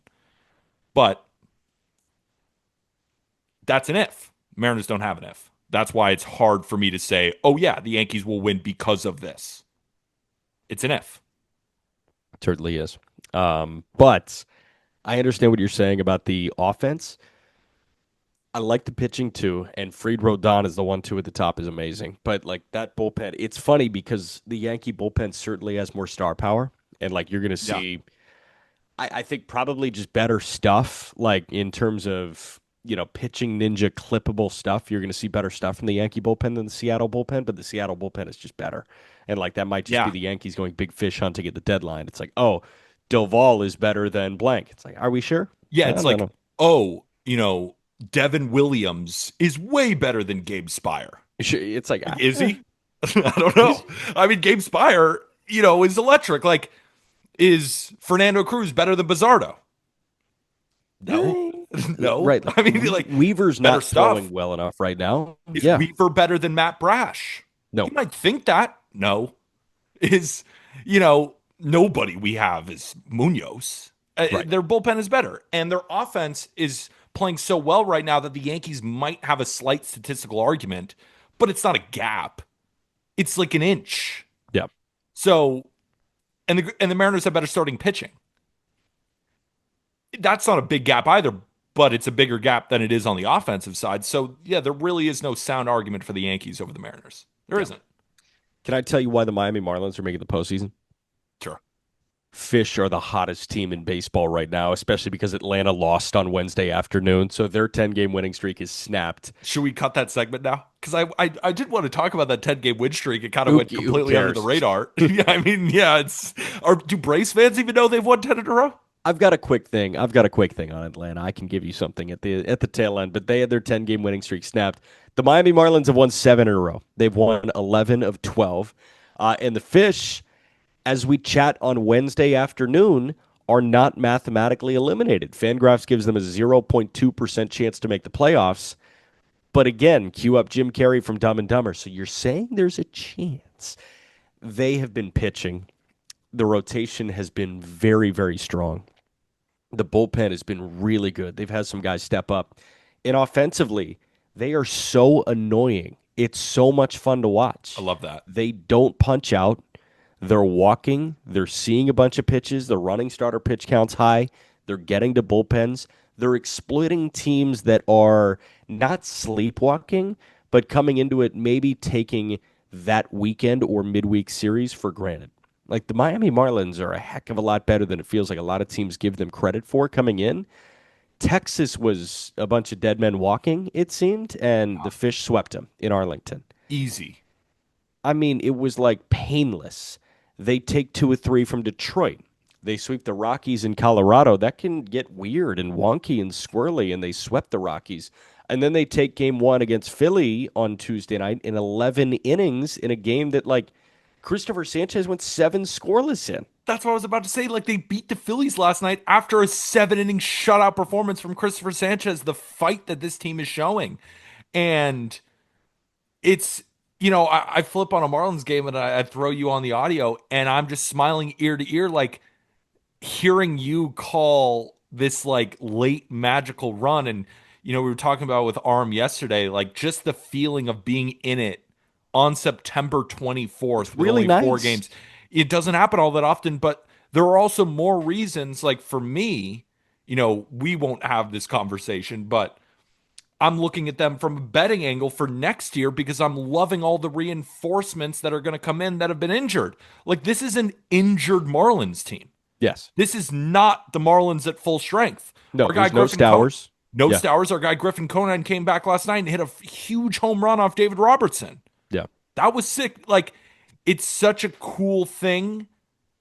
But that's an if. Mariners don't have an if. That's why it's hard for me to say, oh, yeah, the Yankees will win because of this. It's an if. it certainly is. But I understand what you're saying about the offense. I like the pitching too, and Fried Rodon is the 1-2 at the top is amazing. But like that bullpen, it's funny because the Yankee bullpen certainly has more star power, and like you're going to Yeah. see, I think probably just better stuff. Like in terms of pitching ninja clippable stuff, you're going to see better stuff from the Yankee bullpen than the Seattle bullpen. But the Seattle bullpen is just better, and like that might just be Yeah. the Yankees going big fish hunting at the deadline. It's like, oh, Doval is better than blank. It's like, are we sure? Yeah. I It's don't like, know. oh, Devin Williams is way better than Gabe Spire. It's like, Like, is he? I don't know. I mean, Gabe Spire, is electric. Like, is Fernando Cruz better than Bizardo? No. Eh, No. right. Like I mean, like, Weaver's better not stuff. throwing well enough right now. Is Yeah. Weaver better than Matt Brash? No. You might think that. No. Is, nobody we have is Munoz. Right. Their bullpen is better. And their offense is playing so well right now that the Yankees might have a slight statistical argument, but it's not a gap. It's like an inch. Yeah. So, and the Mariners have better starting pitching. That's not a big gap either, but it's a bigger gap than it is on the offensive side. So, yeah, there really is no sound argument for the Yankees over the Mariners. There Yeah. isn't. Can I tell you why the Miami Marlins are making the postseason? Sure. Fish are the hottest team in baseball right now, especially because Atlanta lost on Wednesday afternoon. So their 10-game winning streak is snapped. Should we cut that segment now? Because I did want to talk about that 10-game win streak. It kind of Who, went who completely under the cares? radar. Yeah, I mean, yeah, do Braves fans even know they've won 10 in a row? I've got a quick thing. I've got a quick thing on Atlanta. I can give you something at the tail end, but they had their 10-game winning streak snapped. The Miami Marlins have won 7 in a row. They've won 11 of 12. And the Fish, as we chat on Wednesday afternoon, are not mathematically eliminated. Fangraphs gives them a 0.2% chance to make the playoffs. But again, cue up Jim Carrey from Dumb and Dumber. So you're saying there's a chance. They have been pitching. The rotation has been very, very strong. The bullpen has been really good. They've had some guys step up. And offensively, they are so annoying. It's so much fun to watch. I love that. They don't punch out. They're walking. They're seeing a bunch of pitches. The running starter pitch counts high. They're getting to bullpens. They're exploiting teams that are not sleepwalking, but coming into it maybe taking that weekend or midweek series for granted. Like the Miami Marlins are a heck of a lot better than it feels like a lot of teams give them credit for coming in. Texas was a bunch of dead men walking, it seemed, and the Fish swept them in Arlington. Easy. I mean, it was like painless. They take two or three from Detroit. They sweep the Rockies in Colorado. That can get weird and wonky and squirrely, and they swept the Rockies. And then they take game one against Philly on Tuesday night in 11 innings in a game that, like, Christopher Sanchez went seven scoreless in. That's what I was about to say. Like they beat the Phillies last night after a 7 inning shutout performance from Christopher Sanchez, the fight that this team is showing. And it's, I flip on a Marlins game and I throw you on the audio and I'm just smiling ear to ear, like hearing you call this like late magical run. And, we were talking about with Arm yesterday, like just the feeling of being in it on September It's 24th with really only four nice. games. It doesn't happen all that often, but there are also more reasons. Like for me, we won't have this conversation, but I'm looking at them from a betting angle for next year because I'm loving all the reinforcements that are going to come in that have been injured. Like this is an injured Marlins team. Yes. This is not the Marlins at full strength. No, Our guy there's no Griffin Con Stowers. No Yeah. Stowers. Our guy Griffin Conine came back last night and hit a huge home run off David Robertson. Yeah. That was sick. Like it's such a cool thing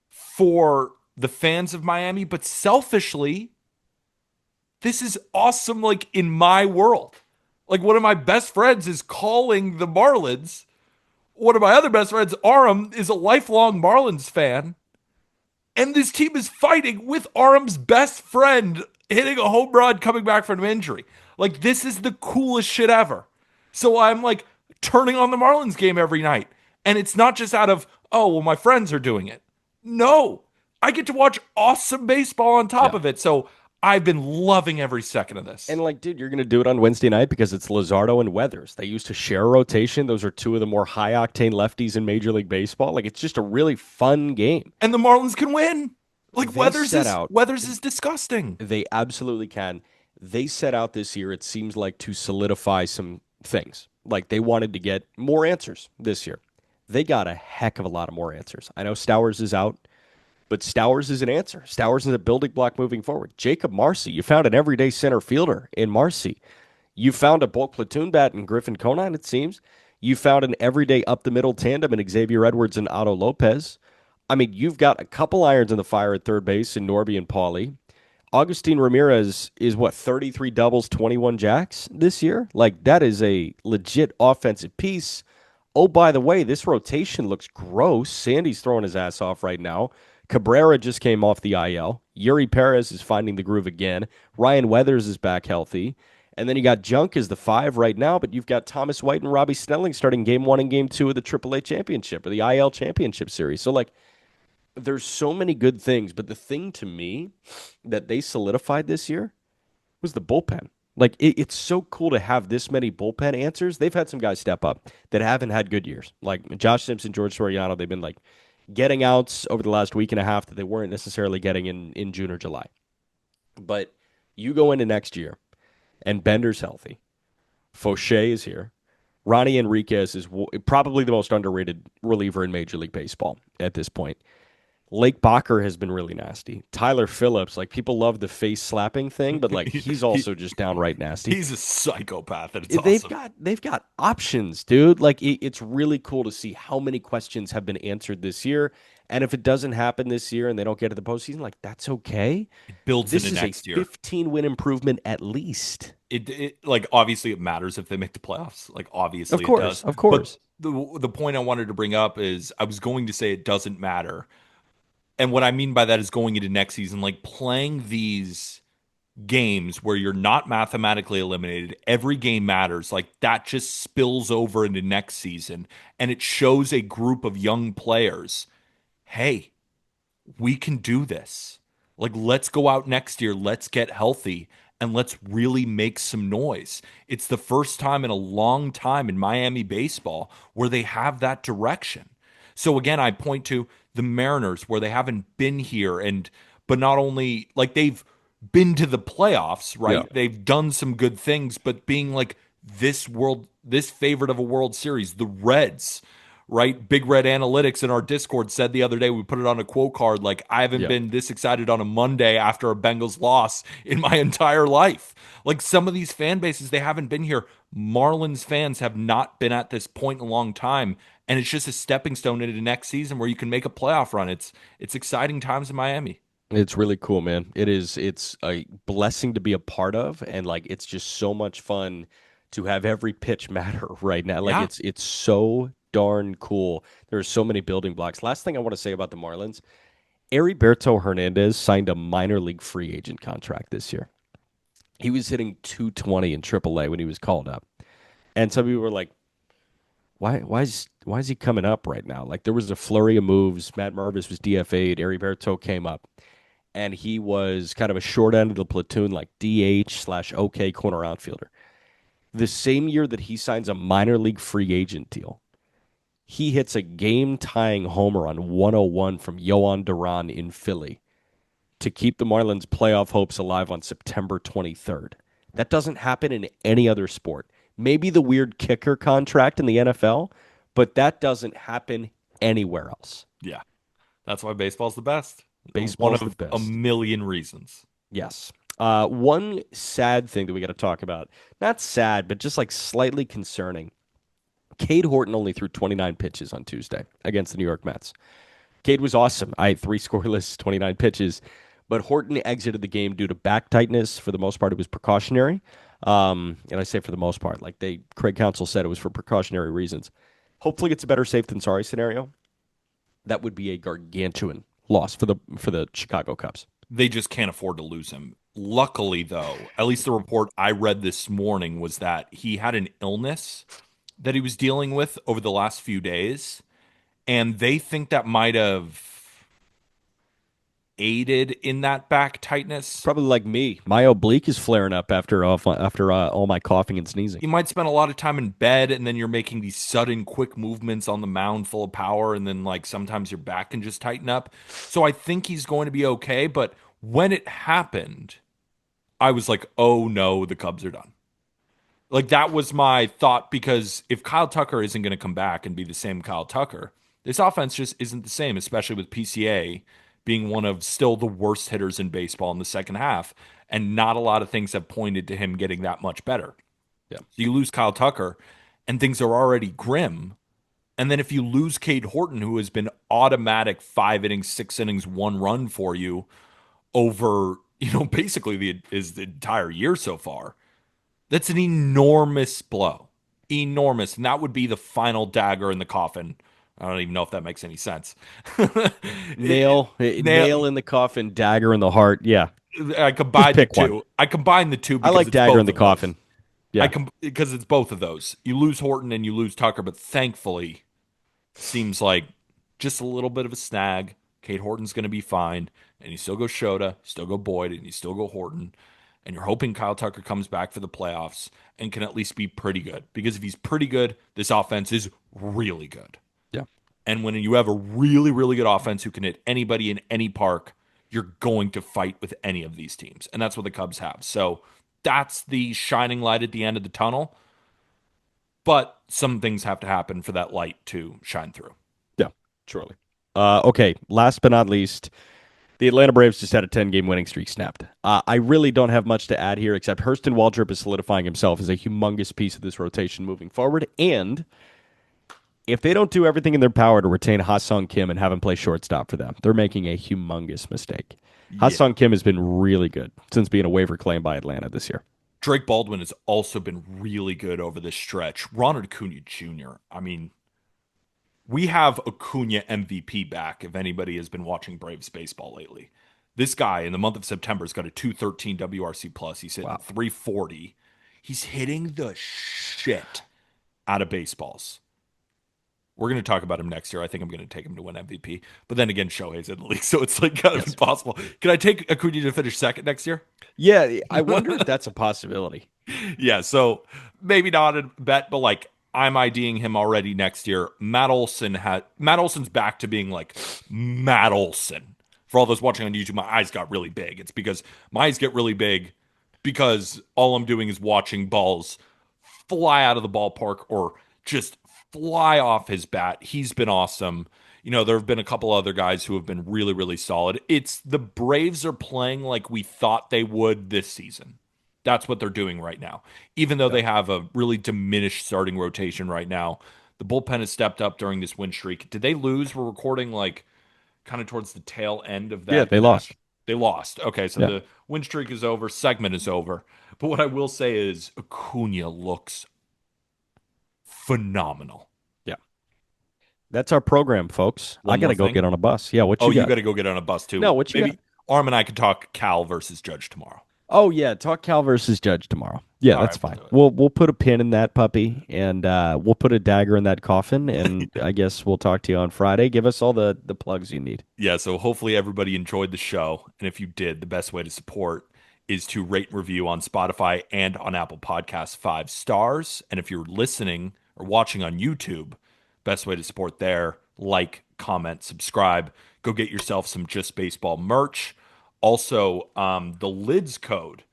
for the fans of Miami, but selfishly, this is awesome. Like in my world, like one of my best friends is calling the Marlins. One of my other best friends, Aram, is a lifelong Marlins fan. And this team is fighting with Aram's best friend hitting a home run coming back from an injury. Like, this is the coolest shit ever. So I'm like turning on the Marlins game every night. And it's not just out of, oh, well, my friends are doing it. No, I get to watch awesome baseball on top Yeah. of it. So I've been loving every second of this. And like, dude, you're gonna do it on Wednesday night because it's Luzardo and Weathers. They used to share a rotation. Those are two of the more high octane lefties in Major League Baseball. Like, it's just a really fun game. And the Marlins can win. Like They set out. Weathers is disgusting. They absolutely can. They set out this year. It seems like to solidify some things. Like they wanted to get more answers this year. They got a heck of a lot of more answers. I know Stowers is out. But Stowers is an answer. Stowers is a building block moving forward. Jacob Marcy, you found an everyday center fielder in Marcy. You found a bulk platoon bat in Griffin Conine, it seems. You found an everyday up the middle tandem in Xavier Edwards and Otto Lopez. I mean, you've got a couple irons in the fire at third base in Norby and Pauly. Augustin Ramirez is what, 33 doubles, 21 jacks this year? Like, that is a legit offensive piece. Oh, by the way, this rotation looks gross. Sandy's throwing his ass off right now. Cabrera just came off the IL. Yuri Perez is finding the groove again. Ryan Weathers is back healthy. And then you got Junk as the 5 right now, but you've got Thomas White and Robbie Snelling starting game 1 and game 2 of the AAA championship or the IL championship series. So, like, there's so many good things, but the thing to me that they solidified this year was the bullpen. Like, it's so cool to have this many bullpen answers. They've had some guys step up that haven't had good years. Like Josh Simpson, George Soriano, they've been like getting outs over the last week and a half that they weren't necessarily getting in June or July. But you go into next year, and Bender's healthy. Fauché is here. Ronnie Enriquez is probably the most underrated reliever in Major League Baseball at this point. Lake Bacher has been really nasty. Tyler Phillips, like people love the face slapping thing, but like he's also just downright nasty. He's a psychopath, and it's They've awesome. got options, dude. Like it's really cool to see how many questions have been answered this year. And if it doesn't happen this year and they don't get to the postseason, like that's okay. It builds This into is a next year. 15 win improvement at least. It like obviously it matters if they make the playoffs. Like obviously Of course, it does. of course. But the point I wanted to bring up is I was going to say it doesn't matter. And what I mean by that is going into next season, like playing these games where you're not mathematically eliminated, every game matters. Like that just spills over into next season and it shows a group of young players, hey, we can do this. Like, let's go out next year. Let's get healthy and let's really make some noise. It's the first time in a long time in Miami baseball where they have that direction. So again, I point to the Mariners where they haven't been here but not only like they've been to the playoffs, right? Yeah. They've done some good things, but being like this favorite of a World Series, the Reds, right? Big Red Analytics in our Discord said the other day, we put it on a quote card, like, I haven't Yeah. been this excited on a Monday after a Bengals loss in my entire life. Like some of these fan bases, they haven't been here. Marlins fans have not been at this point in a long time. And it's just a stepping stone into next season where you can make a playoff run. It's exciting times in Miami. It's really cool, man. It is. It's a blessing to be a part of, and like it's just so much fun to have every pitch matter right now. Like Yeah. it's so darn cool. There are so many building blocks. Last thing I want to say about the Marlins, Heriberto Hernandez signed a minor league free agent contract this year. He was hitting 220 in AAA when he was called up, and some people were like, why is he coming up right now? Like there was a flurry of moves. Matt Mervis was DFA'd. Heriberto came up, and he was kind of a short end of the platoon, like DH / OK corner outfielder. The same year that he signs a minor league free agent deal, he hits a game tying homer on 101 from Yohan Duran in Philly to keep the Marlins' playoff hopes alive on September 23rd. That doesn't happen in any other sport. Maybe the weird kicker contract in the NFL, but that doesn't happen anywhere else. Yeah. That's why baseball's the best. One Baseball's the of a best. million reasons. Yes. One sad thing that we got to talk about, not sad, but just like slightly concerning. Cade Horton only threw 29 pitches on Tuesday against the New York Mets. Cade was awesome. I had 3 scoreless, 29 pitches, but Horton exited the game due to back tightness. For the most part, it was precautionary. And I say for the most part, like Craig Counsell said, it was for precautionary reasons. Hopefully, it's a better safe than sorry scenario. That would be a gargantuan loss for the Chicago Cubs. They just can't afford to lose him. Luckily, though, at least the report I read this morning was that he had an illness that he was dealing with over the last few days, and they think that might have aided in that back tightness. Probably like me. My oblique is flaring up after all my coughing and sneezing. You might spend a lot of time in bed, and then you're making these sudden, quick movements on the mound full of power, and then like sometimes your back can just tighten up. So I think he's going to be okay. But when it happened, I was like, oh no, the Cubs are done. Like that was my thought because if Kyle Tucker isn't going to come back and be the same Kyle Tucker, this offense just isn't the same, especially with PCA being one of still the worst hitters in baseball in the second half. And not a lot of things have pointed to him getting that much better. Yeah. So you lose Kyle Tucker and things are already grim. And then if you lose Cade Horton, who has been automatic 5 innings, 6 innings, 1 run for you over, basically the entire year so far, that's an enormous blow. Enormous. And that would be the final dagger in the coffin. I don't even know if that makes any sense. Nail in the coffin, dagger in the heart. Yeah, I just combined the pick one. two. I combined the two I because like it's dagger in both the of those. coffin. Yeah, Because it's both of those. You lose Horton and you lose Tucker, but thankfully, seems like just a little bit of a snag. Cade Horton's going to be fine, and you still go Shota, still go Boyd, and you still go Horton, and you're hoping Kyle Tucker comes back for the playoffs and can at least be pretty good. Because if he's pretty good, this offense is really good. yeah, And when you have a really, really good offense who can hit anybody in any park, you're going to fight with any of these teams. And that's what the Cubs have. So that's the shining light at the end of the tunnel. But some things have to happen for that light to shine through. yeah. Surely. Okay. Last but not least, the Atlanta Braves just had a 10-game winning streak snapped. I really don't have much to add here except Hurston Waldrop is solidifying himself as a humongous piece of this rotation moving forward. And if they don't do everything in their power to retain Ha-Sung Kim and have him play shortstop for them, they're making a humongous mistake. Yeah. Ha-Sung Kim has been really good since being a waiver claim by Atlanta this year. Drake Baldwin has also been really good over this stretch. Ronald Acuna Jr. I mean, we have Acuna MVP back if anybody has been watching Braves baseball lately. This guy in the month of September has got a 213 WRC plus. He's hitting 340. He's hitting the shit out of baseballs. We're going to talk about him next year. I think I'm going to take him to win MVP. But then again, Shohei's in the league, so it's like kind of impossible. Can I take Acuna to finish second next year? Yeah, I wonder if that's a possibility. Yeah, so maybe not a bet, but like I'm IDing him already next year. Matt Olson's back to being like Matt Olson. For all those watching on YouTube, my eyes got really big. It's because my eyes get really big because all I'm doing is watching balls fly out of the ballpark or just fly off his bat. He's been awesome. There have been a couple other guys who have been really, really solid. It's the Braves are playing like we thought they would this season. That's what they're doing right now. Even though Yeah. they have a really diminished starting rotation right now, the bullpen has stepped up during this win streak. Did they lose? We're recording like kind of towards the tail end of Yeah, that they lost. match. They lost. Okay, so Yeah. the win streak is over, segment is over. But what I will say is Acuna looks phenomenal. Yeah. That's our program, folks. I One got more to go thing. get on a bus. Yeah, what Oh, you you got? got to go get on a bus No, too. what you got? Maybe Arm and I could talk Cal versus Judge tomorrow. Oh yeah, talk Cal versus Judge tomorrow. Yeah, All that's right, we'll fine. do it. We'll put a pin in that puppy, and we'll put a dagger in that coffin, and I guess we'll talk to you on Friday. Give us all the plugs you need. Yeah, so hopefully everybody enjoyed the show. And if you did, the best way to support is to rate and review on Spotify and on Apple Podcasts 5 stars. And if you're listening or watching on YouTube, best way to support there, like, comment, subscribe. Go get yourself some Just Baseball merch. Also, the lids code.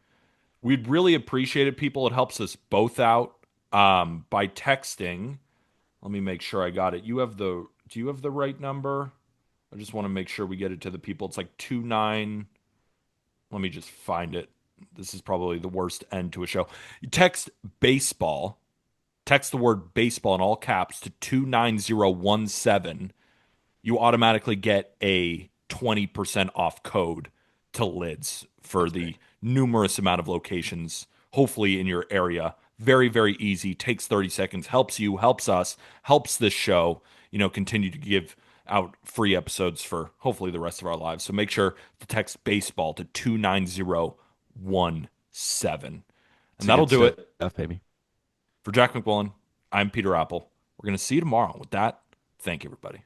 We'd really appreciate it, people. It helps us both out by texting. Let me make sure I got it. Do you have the right number? I just want to make sure we get it to the people. It's like 29. Let me just find it. This is probably the worst end to a show. You text baseball, text the word baseball in all caps to 29017. You automatically get a 20% off code to lids for That's great. the numerous amount of locations, hopefully in your area. Very, very easy. Takes 30 seconds. Helps you, helps us, helps this show, continue to give out free episodes for hopefully the rest of our lives. So make sure to text baseball to 29017. It's And a that'll good do it. stuff, baby. For Jack McWillen, I'm Peter Apple. We're going to see you tomorrow. With that, thank you, everybody.